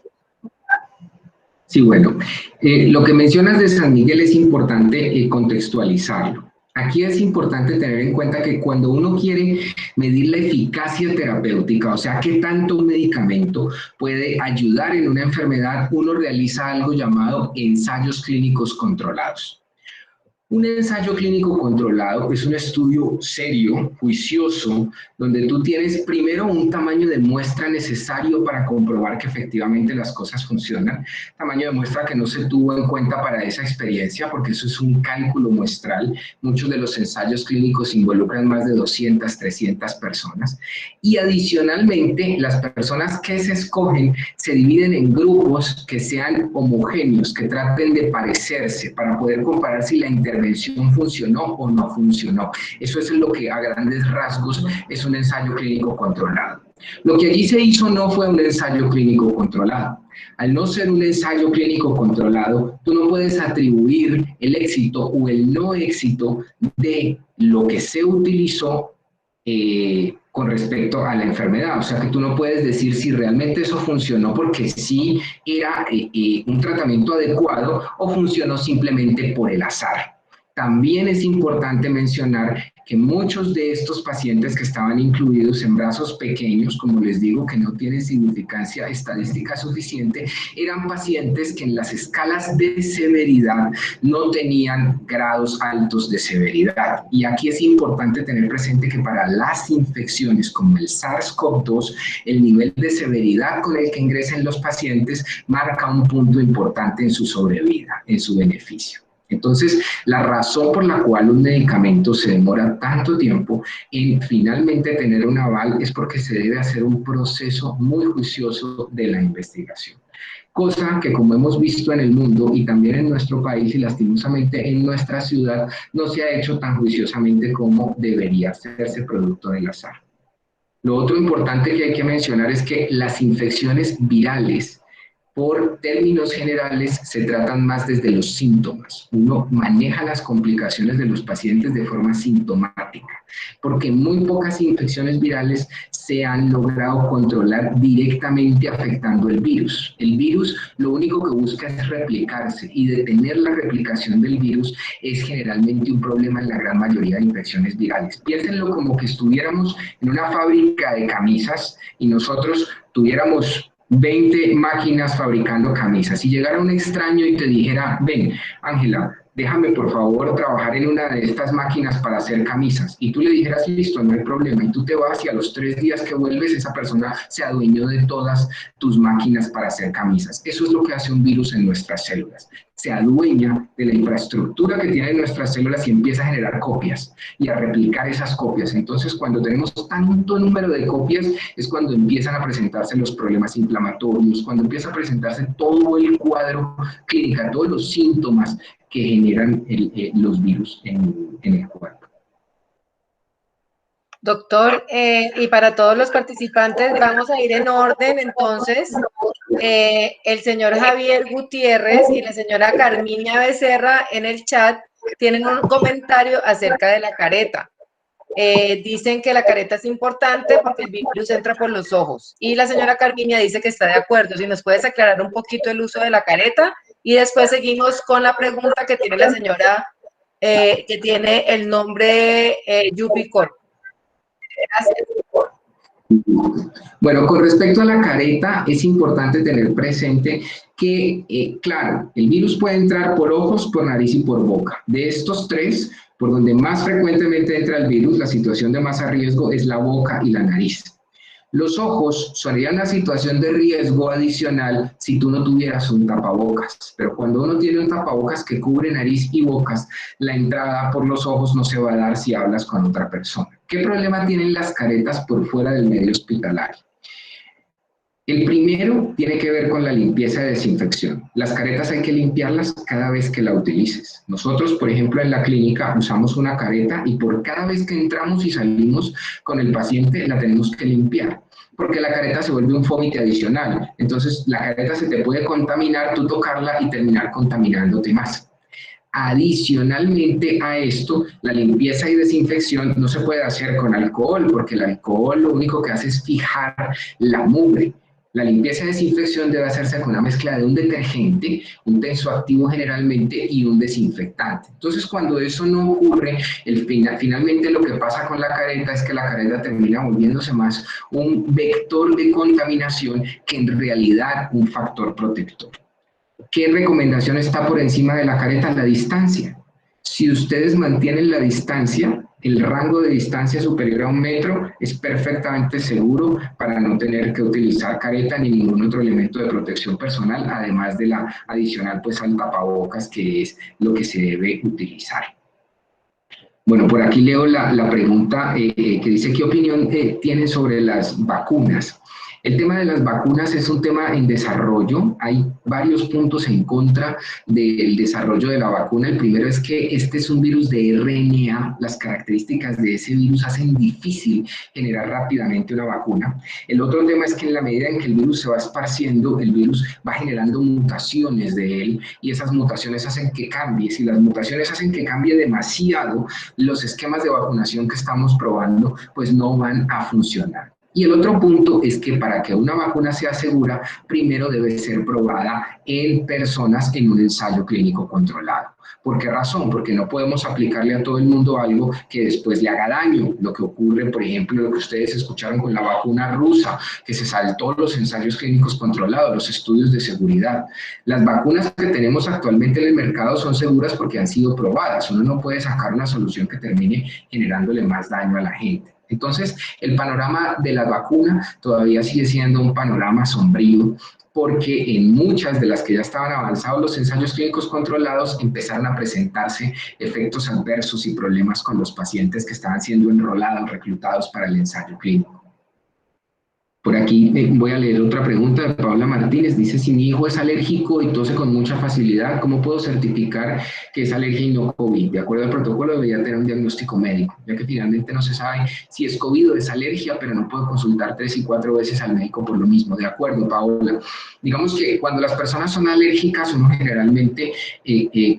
Sí, bueno, lo que mencionas de San Miguel es importante contextualizarlo. Aquí es importante tener en cuenta que cuando uno quiere medir la eficacia terapéutica, o sea, qué tanto un medicamento puede ayudar en una enfermedad, uno realiza algo llamado ensayos clínicos controlados. Un ensayo clínico controlado es un estudio serio, juicioso, donde tú tienes primero un tamaño de muestra necesario para comprobar que efectivamente las cosas funcionan, tamaño de muestra que no se tuvo en cuenta para esa experiencia, porque eso es un cálculo muestral. Muchos de los ensayos clínicos involucran más de 200, 300 personas. Y adicionalmente, las personas que se escogen se dividen en grupos que sean homogéneos, que traten de parecerse para poder comparar si la intervención funcionó o no funcionó. Eso es lo que a grandes rasgos es un ensayo clínico controlado. Lo que allí se hizo no fue un ensayo clínico controlado. Al no ser un ensayo clínico controlado, tú no puedes atribuir el éxito o el no éxito de lo que se utilizó con respecto a la enfermedad. O sea que tú no puedes decir si realmente eso funcionó porque sí era un tratamiento adecuado o funcionó simplemente por el azar. También es importante mencionar que muchos de estos pacientes que estaban incluidos en brazos pequeños, como les digo, que no tienen significancia estadística suficiente, eran pacientes que en las escalas de severidad no tenían grados altos de severidad. Y aquí es importante tener presente que para las infecciones como el SARS-CoV-2, el nivel de severidad con el que ingresen los pacientes marca un punto importante en su sobrevida, en su beneficio. Entonces, la razón por la cual un medicamento se demora tanto tiempo en finalmente tener un aval es porque se debe hacer un proceso muy juicioso de la investigación. Cosa que, como hemos visto en el mundo y también en nuestro país y lastimosamente en nuestra ciudad, no se ha hecho tan juiciosamente como debería hacerse producto del azar. Lo otro importante que hay que mencionar es que las infecciones virales, por términos generales, se tratan más desde los síntomas. Uno maneja las complicaciones de los pacientes de forma sintomática, porque muy pocas infecciones virales se han logrado controlar directamente afectando el virus. El virus lo único que busca es replicarse y detener la replicación del virus es generalmente un problema en la gran mayoría de infecciones virales. Piénsenlo como que estuviéramos en una fábrica de camisas y nosotros tuviéramos 20 máquinas fabricando camisas. Si llegara un extraño y te dijera, ven, Ángela, déjame por favor trabajar en una de estas máquinas para hacer camisas, y tú le dijeras, listo, no hay problema, y tú te vas y a los 3 días que vuelves, esa persona se adueñó de todas tus máquinas para hacer camisas. Eso es lo que hace un virus en nuestras células. Se adueña de la infraestructura que tienen nuestras células y empieza a generar copias y a replicar esas copias. Entonces, cuando tenemos tanto número de copias, es cuando empiezan a presentarse los problemas inflamatorios, cuando empieza a presentarse todo el cuadro clínico, todos los síntomas que generan los virus en el cuerpo. Doctor, y para todos los participantes, vamos a ir en orden, entonces, el señor Javier Gutiérrez y la señora Carminia Becerra en el chat tienen un comentario acerca de la careta. Dicen que la careta es importante porque el virus entra por los ojos. Y la señora Carminia dice que está de acuerdo. Si nos puedes aclarar un poquito el uso de la careta y después seguimos con la pregunta que tiene la señora, que tiene el nombre Yupi Corp. Gracias. Bueno, con respecto a la careta, es importante tener presente que, claro, el virus puede entrar por ojos, por nariz y por boca. De estos tres, por donde más frecuentemente entra el virus, la situación de más riesgo es la boca y la nariz. Los ojos serían una situación de riesgo adicional si tú no tuvieras un tapabocas, pero cuando uno tiene un tapabocas que cubre nariz y bocas, la entrada por los ojos no se va a dar si hablas con otra persona. ¿Qué problema tienen las caretas por fuera del medio hospitalario? El primero tiene que ver con la limpieza y desinfección. Las caretas hay que limpiarlas cada vez que la utilices. Nosotros, por ejemplo, en la clínica usamos una careta y por cada vez que entramos y salimos con el paciente la tenemos que limpiar, porque la careta se vuelve un fómite adicional. Entonces, la careta se te puede contaminar, tú tocarla y terminar contaminándote más. Adicionalmente a esto, la limpieza y desinfección no se puede hacer con alcohol, porque el alcohol lo único que hace es fijar la mugre. La limpieza y desinfección debe hacerse con una mezcla de un detergente, un tensoactivo generalmente y un desinfectante. Entonces, cuando eso no ocurre, finalmente lo que pasa con la careta es que la careta termina volviéndose más un vector de contaminación que en realidad un factor protector. ¿Qué recomendación está por encima de la careta? La distancia. Si ustedes mantienen la distancia, el rango de distancia superior a 1 metro es perfectamente seguro para no tener que utilizar careta ni ningún otro elemento de protección personal, además de la adicional pues al tapabocas, que es lo que se debe utilizar. Bueno, por aquí leo la pregunta que dice, ¿qué opinión tienen sobre las vacunas? El tema de las vacunas es un tema en desarrollo. Hay varios puntos en contra del desarrollo de la vacuna. El primero es que este es un virus de RNA. Las características de ese virus hacen difícil generar rápidamente una vacuna. El otro tema es que en la medida en que el virus se va esparciendo, el virus va generando mutaciones de él y esas mutaciones hacen que cambie. Si las mutaciones hacen que cambie demasiado, los esquemas de vacunación que estamos probando pues no van a funcionar. Y el otro punto es que para que una vacuna sea segura, primero debe ser probada en personas en un ensayo clínico controlado. ¿Por qué razón? Porque no podemos aplicarle a todo el mundo algo que después le haga daño. Lo que ocurre, por ejemplo, lo que ustedes escucharon con la vacuna rusa, que se saltó los ensayos clínicos controlados, los estudios de seguridad. Las vacunas que tenemos actualmente en el mercado son seguras porque han sido probadas. Uno no puede sacar una solución que termine generándole más daño a la gente. Entonces, el panorama de la vacuna todavía sigue siendo un panorama sombrío, porque en muchas de las que ya estaban avanzados los ensayos clínicos controlados empezaron a presentarse efectos adversos y problemas con los pacientes que estaban siendo enrolados, reclutados para el ensayo clínico. Por aquí voy a leer otra pregunta de Paula Martínez. Dice, si mi hijo es alérgico y tose con mucha facilidad, ¿cómo puedo certificar que es alergia y no COVID? De acuerdo al protocolo debería tener un diagnóstico médico, ya que finalmente no se sabe si es COVID o es alergia, pero no puedo consultar 3 y 4 veces al médico por lo mismo. De acuerdo, Paula. Digamos que cuando las personas son alérgicas, uno generalmente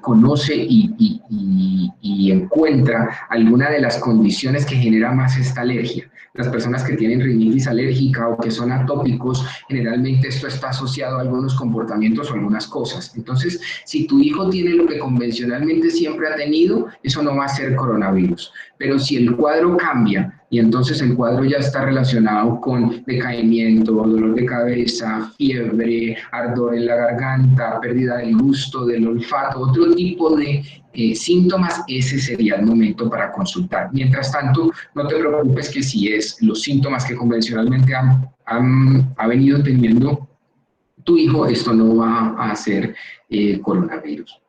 conoce y encuentra alguna de las condiciones que genera más esta alergia. Las personas que tienen rinitis alérgica o que son atópicos, generalmente esto está asociado a algunos comportamientos o algunas cosas. Entonces, si tu hijo tiene lo que convencionalmente siempre ha tenido, eso no va a ser coronavirus. Pero si el cuadro cambia y entonces el cuadro ya está relacionado con decaimiento, dolor de cabeza, fiebre, ardor en la garganta, pérdida del gusto, del olfato, otro tipo de síntomas, ese sería el momento para consultar. Mientras tanto, no te preocupes que si es los síntomas que convencionalmente ha venido teniendo tu hijo, esto no va a ser coronavirus.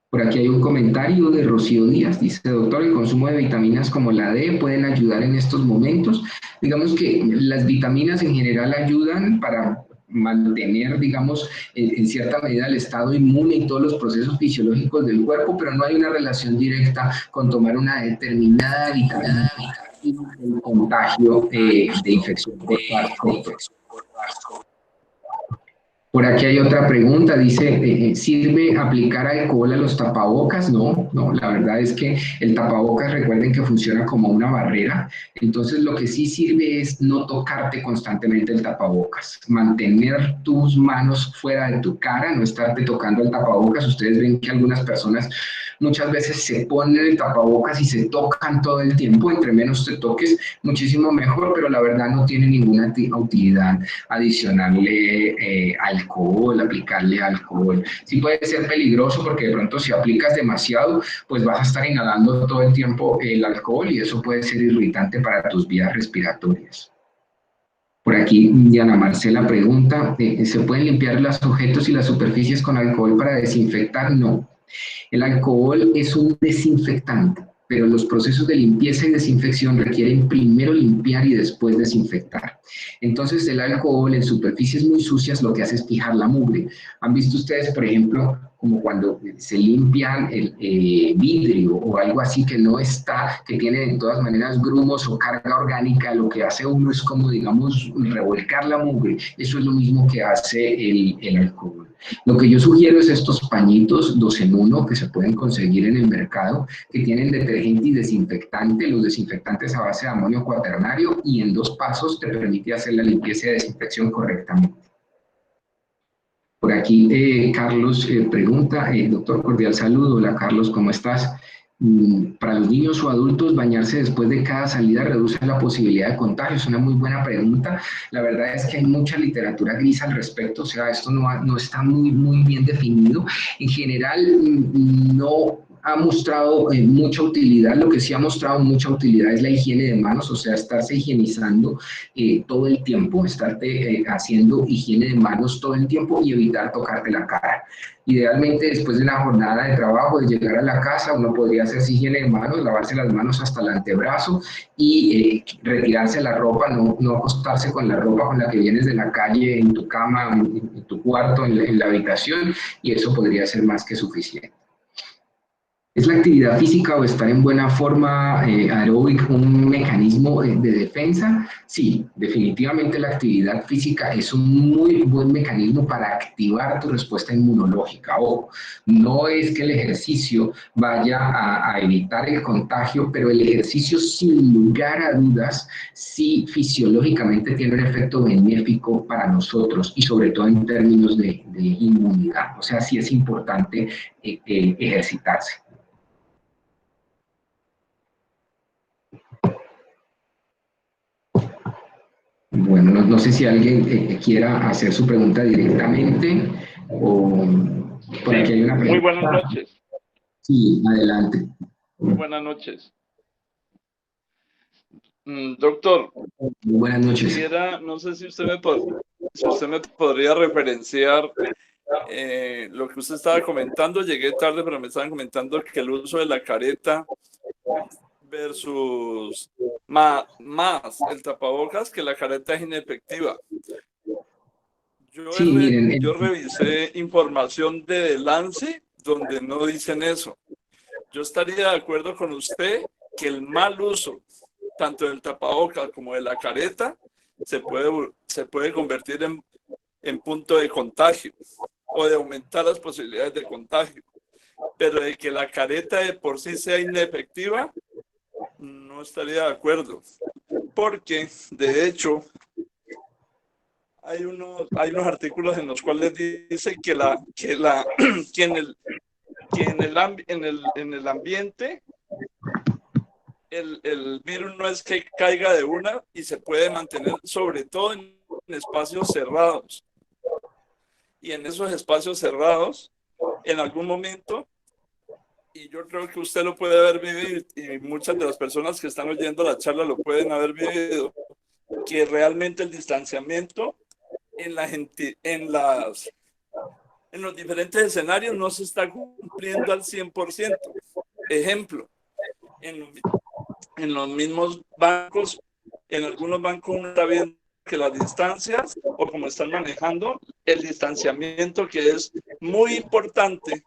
Por aquí hay un comentario de Rocío Díaz, dice, doctor, el consumo de vitaminas como la D pueden ayudar en estos momentos. Digamos que las vitaminas en general ayudan para mantener, digamos, en cierta medida el estado inmune y todos los procesos fisiológicos del cuerpo, pero no hay una relación directa con tomar una determinada vitamina y el contagio de infección por SARS-CoV-2. Por aquí hay otra pregunta, dice, ¿sirve aplicar alcohol a los tapabocas? No, la verdad es que el tapabocas, recuerden que funciona como una barrera, entonces lo que sí sirve es no tocarte constantemente el tapabocas, mantener tus manos fuera de tu cara, no estarte tocando el tapabocas. Ustedes ven que algunas personas muchas veces se ponen el tapabocas y se tocan todo el tiempo, entre menos te toques, muchísimo mejor, pero la verdad no tiene ninguna utilidad adicionarle alcohol, aplicarle alcohol. Sí puede ser peligroso porque de pronto si aplicas demasiado, pues vas a estar inhalando todo el tiempo el alcohol y eso puede ser irritante para tus vías respiratorias. Por aquí Diana Marcela pregunta, ¿se pueden limpiar los objetos y las superficies con alcohol para desinfectar? No. El alcohol es un desinfectante, pero los procesos de limpieza y desinfección requieren primero limpiar y después desinfectar. Entonces, el alcohol en superficies muy sucias lo que hace es fijar la mugre. ¿Han visto ustedes, por ejemplo, como cuando se limpian el vidrio o algo así que no está, que tiene de todas maneras grumos o carga orgánica? Lo que hace uno es como, digamos, revolcar la mugre. Eso es lo mismo que hace el alcohol. Lo que yo sugiero es estos pañitos 2 en 1 que se pueden conseguir en el mercado, que tienen detergente y desinfectante, los desinfectantes a base de amonio cuaternario, y en 2 pasos te permite hacer la limpieza y desinfección correctamente. Por aquí Carlos pregunta, doctor, cordial saludo. Hola Carlos, ¿cómo estás? Para los niños o adultos, ¿bañarse después de cada salida reduce la posibilidad de contagio? Es una muy buena pregunta. La verdad es que hay mucha literatura gris al respecto, o sea, esto no está muy bien definido. En general, no ha mostrado mucha utilidad. Lo que sí ha mostrado mucha utilidad es la higiene de manos, o sea, estarse higienizando todo el tiempo, estarte haciendo higiene de manos todo el tiempo y evitar tocarte la cara. Idealmente, después de una jornada de trabajo, de llegar a la casa, uno podría hacerse higiene de manos, lavarse las manos hasta el antebrazo y retirarse la ropa, no acostarse con la ropa con la que vienes de la calle, en tu cama, en tu cuarto, en la habitación, y eso podría ser más que suficiente. ¿Es la actividad física o estar en buena forma aeróbica un mecanismo de defensa? Sí, definitivamente la actividad física es un muy buen mecanismo para activar tu respuesta inmunológica. Ojo, no es que el ejercicio vaya a evitar el contagio, pero el ejercicio, sin lugar a dudas, sí fisiológicamente tiene un efecto benéfico para nosotros y sobre todo en términos de inmunidad. O sea, sí es importante ejercitarse. Bueno, no sé si alguien quiera hacer su pregunta directamente o por aquí hay una pregunta. Muy buenas noches. Sí, adelante. Muy buenas noches. Doctor, muy buenas noches. Quisiera, no sé si usted me podría referenciar lo que usted estaba comentando. Llegué tarde, pero me estaban comentando que el uso de la careta versus más el tapabocas, que la careta es inefectiva. Yo revisé información de The Lancet donde no dicen eso. Yo estaría de acuerdo con usted que el mal uso tanto del tapabocas como de la careta se puede convertir en punto de contagio o de aumentar las posibilidades de contagio. Pero de que la careta de por sí sea inefectiva, no estaría de acuerdo. Porque, de hecho, hay unos artículos en los cuales dice que en el ambiente el virus no es que caiga de una y se puede mantener sobre todo en espacios cerrados. Y en esos espacios cerrados, en algún momento, y yo creo que usted lo puede haber vivido y muchas de las personas que están oyendo la charla lo pueden haber vivido, que realmente el distanciamiento en los diferentes escenarios no se está cumpliendo al 100%. Ejemplo, en los mismos bancos, en algunos bancos uno está viendo que las distancias, o como están manejando, el distanciamiento, que es muy importante,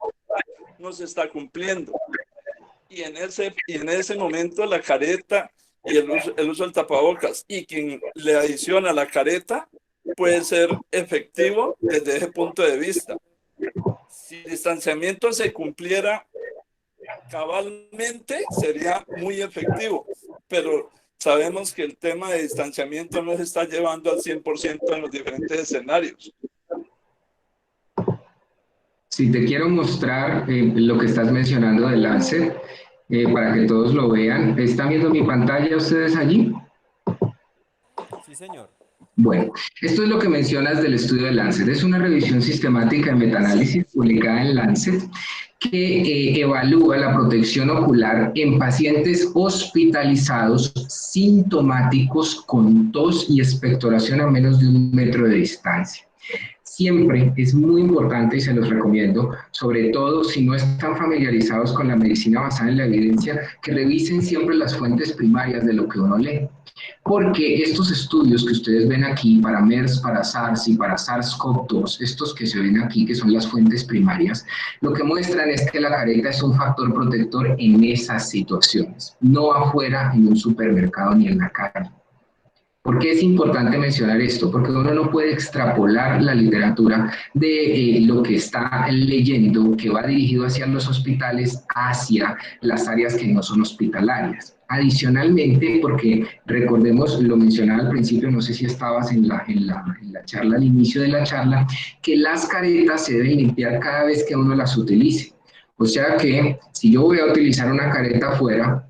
no se está cumpliendo. Y en ese momento la careta y el uso del tapabocas, y quien le adiciona la careta, puede ser efectivo desde ese punto de vista. Si el distanciamiento se cumpliera cabalmente, sería muy efectivo, pero sabemos que el tema de distanciamiento no se está llevando al 100% en los diferentes escenarios. Si te quiero mostrar lo que estás mencionando del Lancet, para que todos lo vean. ¿Están viendo mi pantalla ustedes allí? Sí, señor. Bueno, esto es lo que mencionas del estudio de Lancet. Es una revisión sistemática de metaanálisis publicada en Lancet que evalúa la protección ocular en pacientes hospitalizados sintomáticos con tos y expectoración a menos de 1 metro de distancia. Siempre es muy importante y se los recomiendo, sobre todo si no están familiarizados con la medicina basada en la evidencia, que revisen siempre las fuentes primarias de lo que uno lee. Porque estos estudios que ustedes ven aquí para MERS, para SARS y para SARS-CoV-2, estos que se ven aquí, que son las fuentes primarias, lo que muestran es que la careta es un factor protector en esas situaciones, no afuera en un supermercado ni en la calle. ¿Por qué es importante mencionar esto? Porque uno no puede extrapolar la literatura de lo que está leyendo, que va dirigido hacia los hospitales, hacia las áreas que no son hospitalarias. Adicionalmente, porque recordemos, lo mencionaba al principio, no sé si estabas en la charla, al inicio de la charla, que las caretas se deben limpiar cada vez que uno las utilice. O sea que si yo voy a utilizar una careta afuera,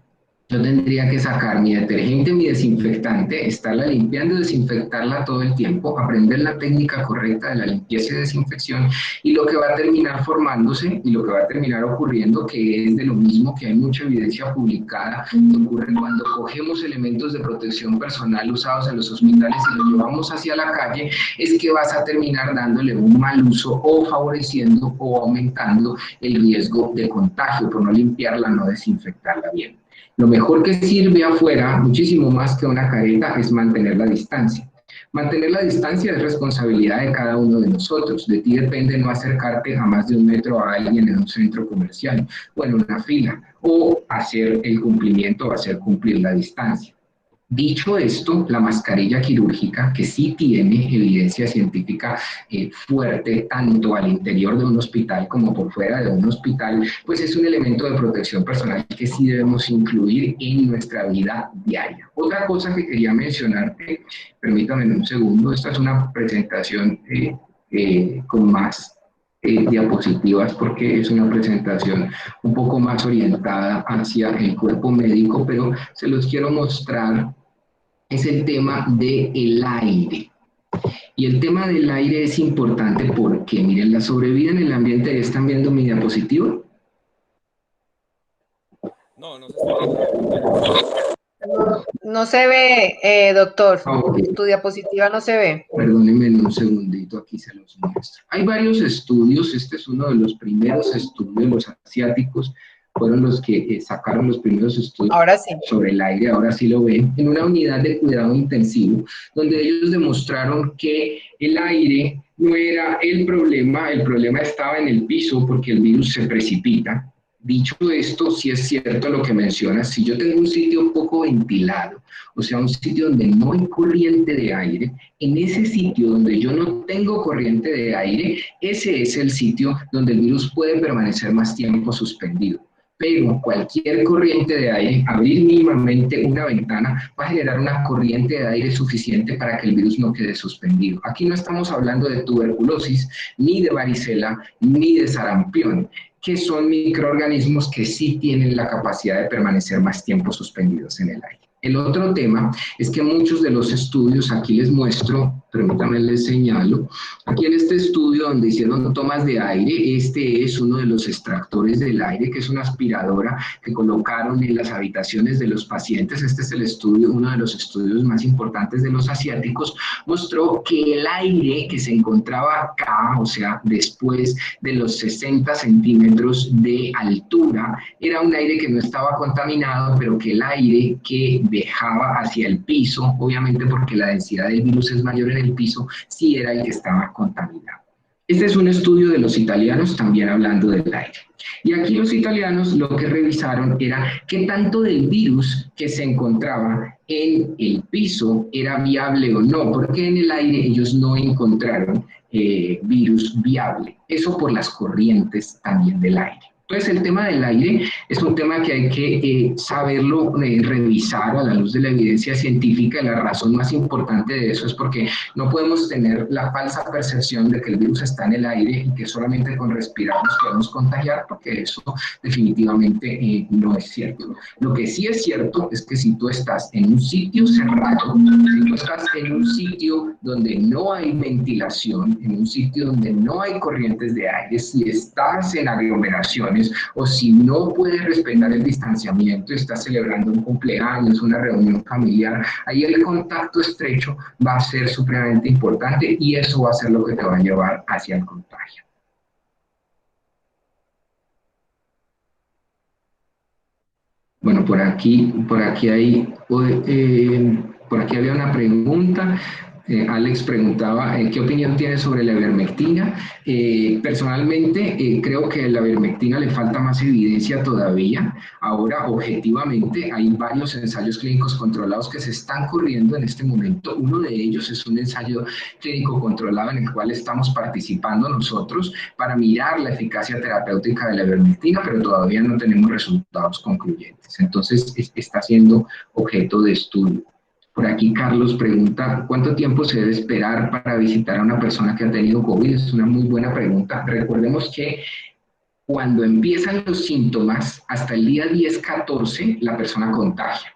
yo tendría que sacar mi detergente, mi desinfectante, estarla limpiando y desinfectarla todo el tiempo, aprender la técnica correcta de la limpieza y desinfección, y lo que va a terminar formándose y lo que va a terminar ocurriendo, que es de lo mismo que hay mucha evidencia publicada, que ocurre cuando cogemos elementos de protección personal usados en los hospitales y los llevamos hacia la calle, es que vas a terminar dándole un mal uso o favoreciendo o aumentando el riesgo de contagio por no limpiarla, no desinfectarla bien. Lo mejor que sirve afuera, muchísimo más que una careta, es mantener la distancia. Mantener la distancia es responsabilidad de cada uno de nosotros. De ti depende no acercarte a más de 1 metro a alguien en un centro comercial o en una fila, o hacer el cumplimiento o hacer cumplir la distancia. Dicho esto, la mascarilla quirúrgica, que sí tiene evidencia científica fuerte, tanto al interior de un hospital como por fuera de un hospital, pues es un elemento de protección personal que sí debemos incluir en nuestra vida diaria. Otra cosa que quería mencionarte, permítame un segundo, esta es una presentación con más diapositivas porque es una presentación un poco más orientada hacia el cuerpo médico, pero se los quiero mostrar. Es el tema del aire. Y el tema del aire es importante porque, miren, la sobrevida en el ambiente, ¿están viendo mi diapositiva? No, no se está viendo. No se ve, doctor. Okay. Tu diapositiva no se ve. Perdónenme un segundito, aquí se los muestro. Hay varios estudios, este es uno de los primeros estudios, los asiáticos fueron los que sacaron los primeros estudios Ahora sí. sobre el aire, ahora sí lo ven, en una unidad de cuidado intensivo, donde ellos demostraron que el aire no era el problema estaba en el piso porque el virus se precipita. Dicho esto, sí es cierto lo que mencionas, si yo tengo un sitio poco ventilado, o sea, un sitio donde no hay corriente de aire, en ese sitio donde yo no tengo corriente de aire, ese es el sitio donde el virus puede permanecer más tiempo suspendido. Pero cualquier corriente de aire, abrir mínimamente una ventana, va a generar una corriente de aire suficiente para que el virus no quede suspendido. Aquí no estamos hablando de tuberculosis, ni de varicela, ni de sarampión, que son microorganismos que sí tienen la capacidad de permanecer más tiempo suspendidos en el aire. El otro tema es que muchos de los estudios, aquí les muestro, permítanme les señalo, aquí en este estudio donde hicieron tomas de aire, este es uno de los extractores del aire, que es una aspiradora que colocaron en las habitaciones de los pacientes. Este es el estudio, uno de los estudios más importantes de los asiáticos, mostró que el aire que se encontraba acá, o sea, después de los 60 centímetros de altura, era un aire que no estaba contaminado, pero que el aire que viajaba hacia el piso, obviamente porque la densidad del virus es mayor en el piso, sí era el que estaba contaminado. Este es un estudio de los italianos, también hablando del aire. Y aquí los italianos lo que revisaron era qué tanto del virus que se encontraba en el piso era viable o no, porque en el aire ellos no encontraron virus viable. Eso por las corrientes también del aire. Entonces, el tema del aire es un tema que hay que saberlo revisar a la luz de la evidencia científica. La razón más importante de eso es porque no podemos tener la falsa percepción de que el virus está en el aire y que solamente con respirar nos podemos contagiar, porque eso definitivamente no es cierto. Lo que sí es cierto es que si tú estás en un sitio cerrado, si tú estás en un sitio donde no hay ventilación, en un sitio donde no hay corrientes de aire, si estás en aglomeraciones, o si no puedes respetar el distanciamiento, estás celebrando un cumpleaños, una reunión familiar, ahí el contacto estrecho va a ser supremamente importante y eso va a ser lo que te va a llevar hacia el contagio. Bueno, por aquí había una pregunta. Alex preguntaba qué opinión tiene sobre la ivermectina. Personalmente creo que a la ivermectina le falta más evidencia todavía. Ahora, objetivamente, hay varios ensayos clínicos controlados que se están corriendo en este momento. Uno de ellos es un ensayo clínico controlado en el cual estamos participando nosotros para mirar la eficacia terapéutica de la ivermectina, pero todavía no tenemos resultados concluyentes. Entonces, está siendo objeto de estudio. Por aquí Carlos pregunta, ¿cuánto tiempo se debe esperar para visitar a una persona que ha tenido COVID? Es una muy buena pregunta. Recordemos que cuando empiezan los síntomas, hasta el día 10-14, la persona contagia.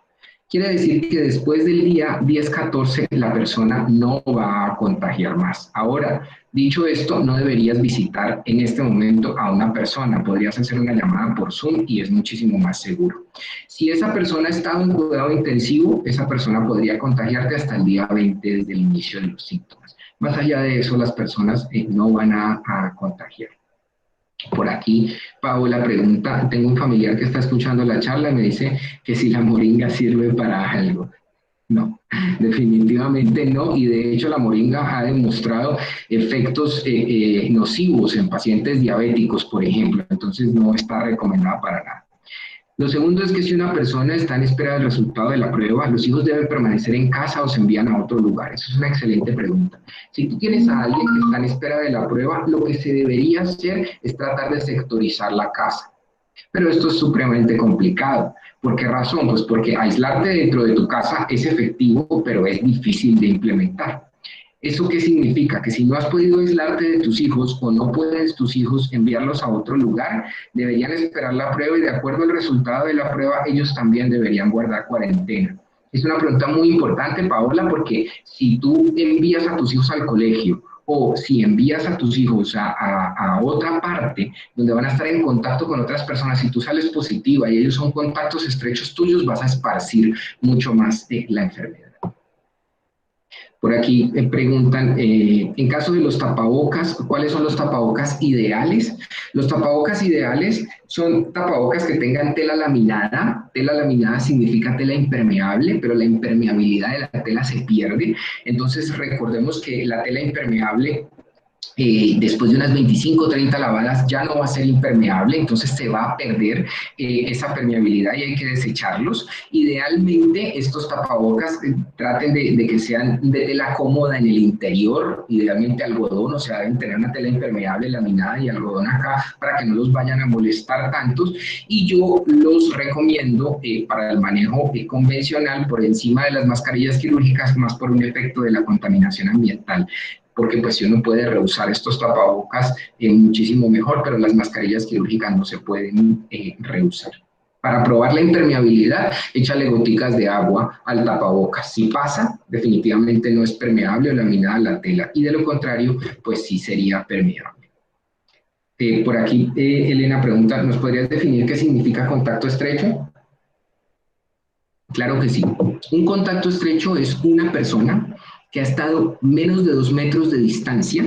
Quiere decir que después del día 10-14, la persona no va a contagiar más. Ahora, dicho esto, no deberías visitar en este momento a una persona. Podrías hacer una llamada por Zoom y es muchísimo más seguro. Si esa persona está en cuidado intensivo, esa persona podría contagiarte hasta el día 20 desde el inicio de los síntomas. Más allá de eso, las personas no van a contagiar. Por aquí, Paola pregunta, tengo un familiar que está escuchando la charla y me dice que si la moringa sirve para algo. No, definitivamente no, y de hecho la moringa ha demostrado efectos nocivos en pacientes diabéticos, por ejemplo, entonces no está recomendada para nada. Lo segundo es que si una persona está en espera del resultado de la prueba, ¿los hijos deben permanecer en casa o se envían a otro lugar? Eso es una excelente pregunta. Si tú tienes a alguien que está en espera de la prueba, lo que se debería hacer es tratar de sectorizar la casa. Pero esto es supremamente complicado. ¿Por qué razón? Pues porque aislarte dentro de tu casa es efectivo, pero es difícil de implementar. ¿Eso qué significa? Que si no has podido aislarte de tus hijos o no puedes tus hijos enviarlos a otro lugar, deberían esperar la prueba y de acuerdo al resultado de la prueba, ellos también deberían guardar cuarentena. Es una pregunta muy importante, Paola, porque si tú envías a tus hijos al colegio o si envías a tus hijos a otra parte donde van a estar en contacto con otras personas, si tú sales positiva y ellos son contactos estrechos tuyos, vas a esparcir mucho más la enfermedad. Por aquí preguntan, en caso de los tapabocas, ¿cuáles son los tapabocas ideales? Los tapabocas ideales son tapabocas que tengan tela laminada. Tela laminada significa tela impermeable, pero la impermeabilidad de la tela se pierde. Entonces recordemos que la tela impermeable, después de unas 25 o 30 lavadas ya no va a ser impermeable, entonces se va a perder esa permeabilidad y hay que desecharlos. Idealmente estos tapabocas traten de que sean de tela cómoda en el interior, idealmente algodón, o sea, deben tener una tela impermeable laminada y algodón acá para que no los vayan a molestar tantos, y yo los recomiendo para el manejo convencional por encima de las mascarillas quirúrgicas, más por un efecto de la contaminación ambiental, porque pues si uno puede reusar estos tapabocas muchísimo mejor, pero las mascarillas quirúrgicas no se pueden reusar. Para probar la impermeabilidad, échale goticas de agua al tapabocas. Si pasa, definitivamente no es permeable o laminada la tela, y de lo contrario, pues sí sería permeable. Por aquí, Elena pregunta, ¿nos podrías definir qué significa contacto estrecho? Claro que sí. Un contacto estrecho es una persona que ha estado menos de 2 metros de distancia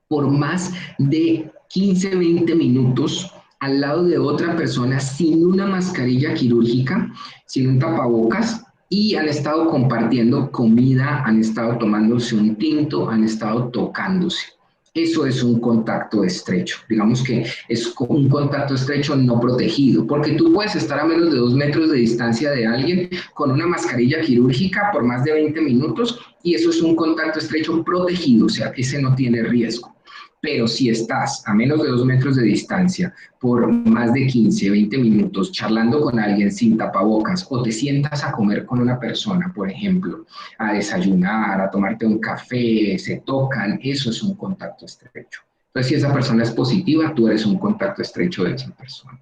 por más de 15-20 minutos al lado de otra persona sin una mascarilla quirúrgica, sin un tapabocas, y han estado compartiendo comida, han estado tomándose un tinto, han estado tocándose. Eso es un contacto estrecho. Digamos que es un contacto estrecho no protegido, porque tú puedes estar a menos de 2 metros de distancia de alguien con una mascarilla quirúrgica por más de 20 minutos y eso es un contacto estrecho protegido, o sea, ese no tiene riesgo. Pero si estás a menos de 2 metros de distancia por más de 15, 20 minutos charlando con alguien sin tapabocas, o te sientas a comer con una persona, por ejemplo, a desayunar, a tomarte un café, se tocan, eso es un contacto estrecho. Entonces, si esa persona es positiva, tú eres un contacto estrecho de esa persona.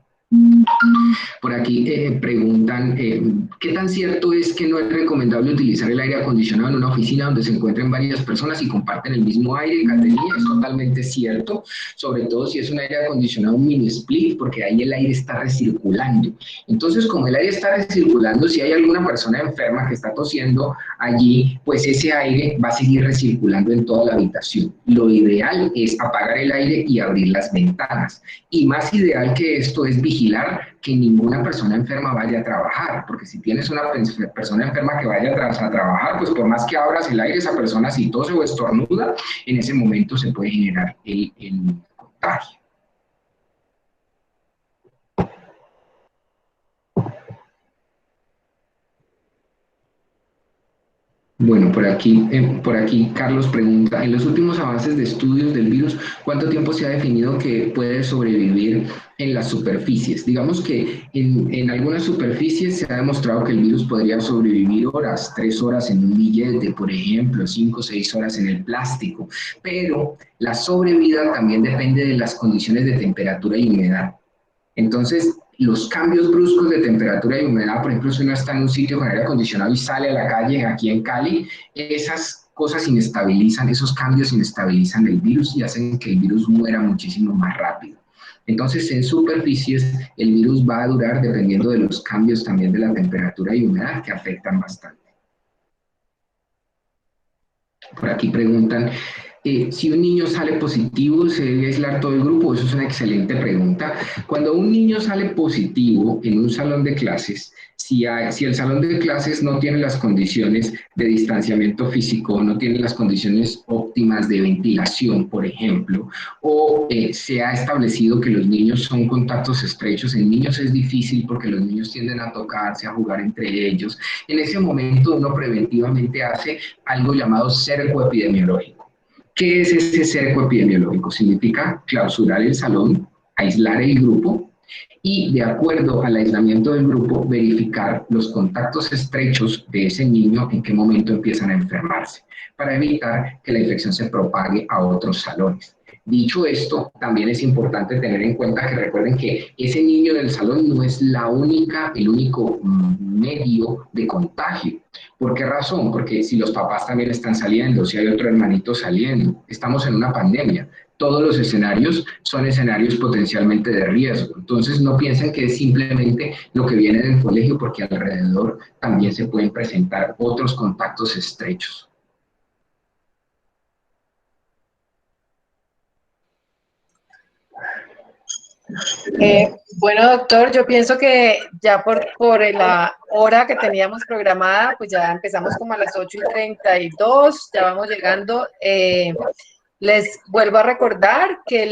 Por aquí preguntan, ¿qué tan cierto es que no es recomendable utilizar el aire acondicionado en una oficina donde se encuentren varias personas y comparten el mismo aire? Caterina, es totalmente cierto, sobre todo si es un aire acondicionado un mini split, porque ahí el aire está recirculando. Entonces, como el aire está recirculando, si hay alguna persona enferma que está tosiendo allí, pues ese aire va a seguir recirculando en toda la habitación. Lo ideal es apagar el aire y abrir las ventanas. Y más ideal que esto es vigilar que ninguna persona enferma vaya a trabajar, porque si tienes una persona enferma que vaya a trabajar, pues por más que abras el aire, esa persona si tose o estornuda, en ese momento se puede generar el contagio. Bueno, por aquí Carlos pregunta, en los últimos avances de estudios del virus, ¿cuánto tiempo se ha definido que puede sobrevivir en las superficies? Digamos que en algunas superficies se ha demostrado que el virus podría sobrevivir horas, 3 horas en un billete, por ejemplo, 5 o 6 horas en el plástico, pero la sobrevida también depende de las condiciones de temperatura y humedad. Entonces, los cambios bruscos de temperatura y humedad, por ejemplo, si uno está en un sitio con aire acondicionado y sale a la calle, aquí en Cali, esas cosas inestabilizan, esos cambios inestabilizan el virus y hacen que el virus muera muchísimo más rápido. Entonces, en superficies, el virus va a durar dependiendo de los cambios también de la temperatura y humedad que afectan bastante. Por aquí preguntan, si un niño sale positivo, ¿se debe aislar todo el grupo? Eso es una excelente pregunta. Cuando un niño sale positivo en un salón de clases, si el salón de clases no tiene las condiciones de distanciamiento físico, no tiene las condiciones óptimas de ventilación, por ejemplo, o se ha establecido que los niños son contactos estrechos, en niños es difícil porque los niños tienden a tocarse, a jugar entre ellos. En ese momento uno preventivamente hace algo llamado cerco epidemiológico. ¿Qué es ese cerco epidemiológico? Significa clausurar el salón, aislar el grupo y, de acuerdo al aislamiento del grupo, verificar los contactos estrechos de ese niño en qué momento empiezan a enfermarse, para evitar que la infección se propague a otros salones. Dicho esto, también es importante tener en cuenta que recuerden que ese niño del salón no es el único medio de contagio. ¿Por qué razón? Porque si los papás también están saliendo, si hay otro hermanito saliendo, estamos en una pandemia. Todos los escenarios son escenarios potencialmente de riesgo. Entonces no piensen que es simplemente lo que viene del colegio, porque alrededor también se pueden presentar otros contactos estrechos. Bueno, doctor, yo pienso que ya por la hora que teníamos programada, pues ya empezamos como a las 8:32, ya vamos llegando. Les vuelvo a recordar que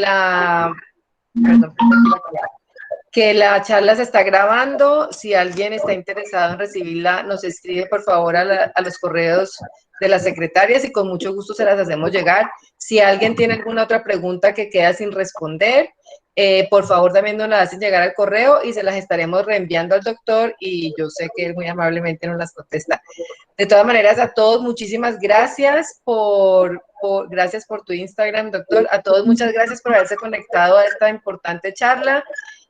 que la charla se está grabando. Si alguien está interesado en recibirla, nos escribe por favor a los correos de las secretarias y con mucho gusto se las hacemos llegar. Si alguien tiene alguna otra pregunta que queda sin responder, por favor también nos la hacen llegar al correo y se las estaremos reenviando al doctor y yo sé que él muy amablemente nos las contesta. De todas maneras, a todos muchísimas gracias gracias por tu Instagram, doctor. A todos muchas gracias por haberse conectado a esta importante charla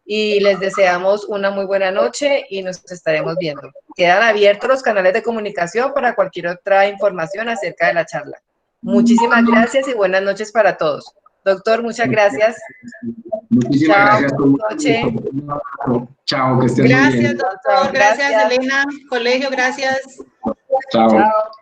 y les deseamos una muy buena noche y nos estaremos viendo. Quedan abiertos los canales de comunicación para cualquier otra información acerca de la charla. Muchísimas gracias y buenas noches para todos. Doctor, muchas gracias. Muchísimas gracias. Noche. Chao, que estés muy bien. Gracias, doctor. Gracias, Elena. Colegio, gracias. Chao. Chao.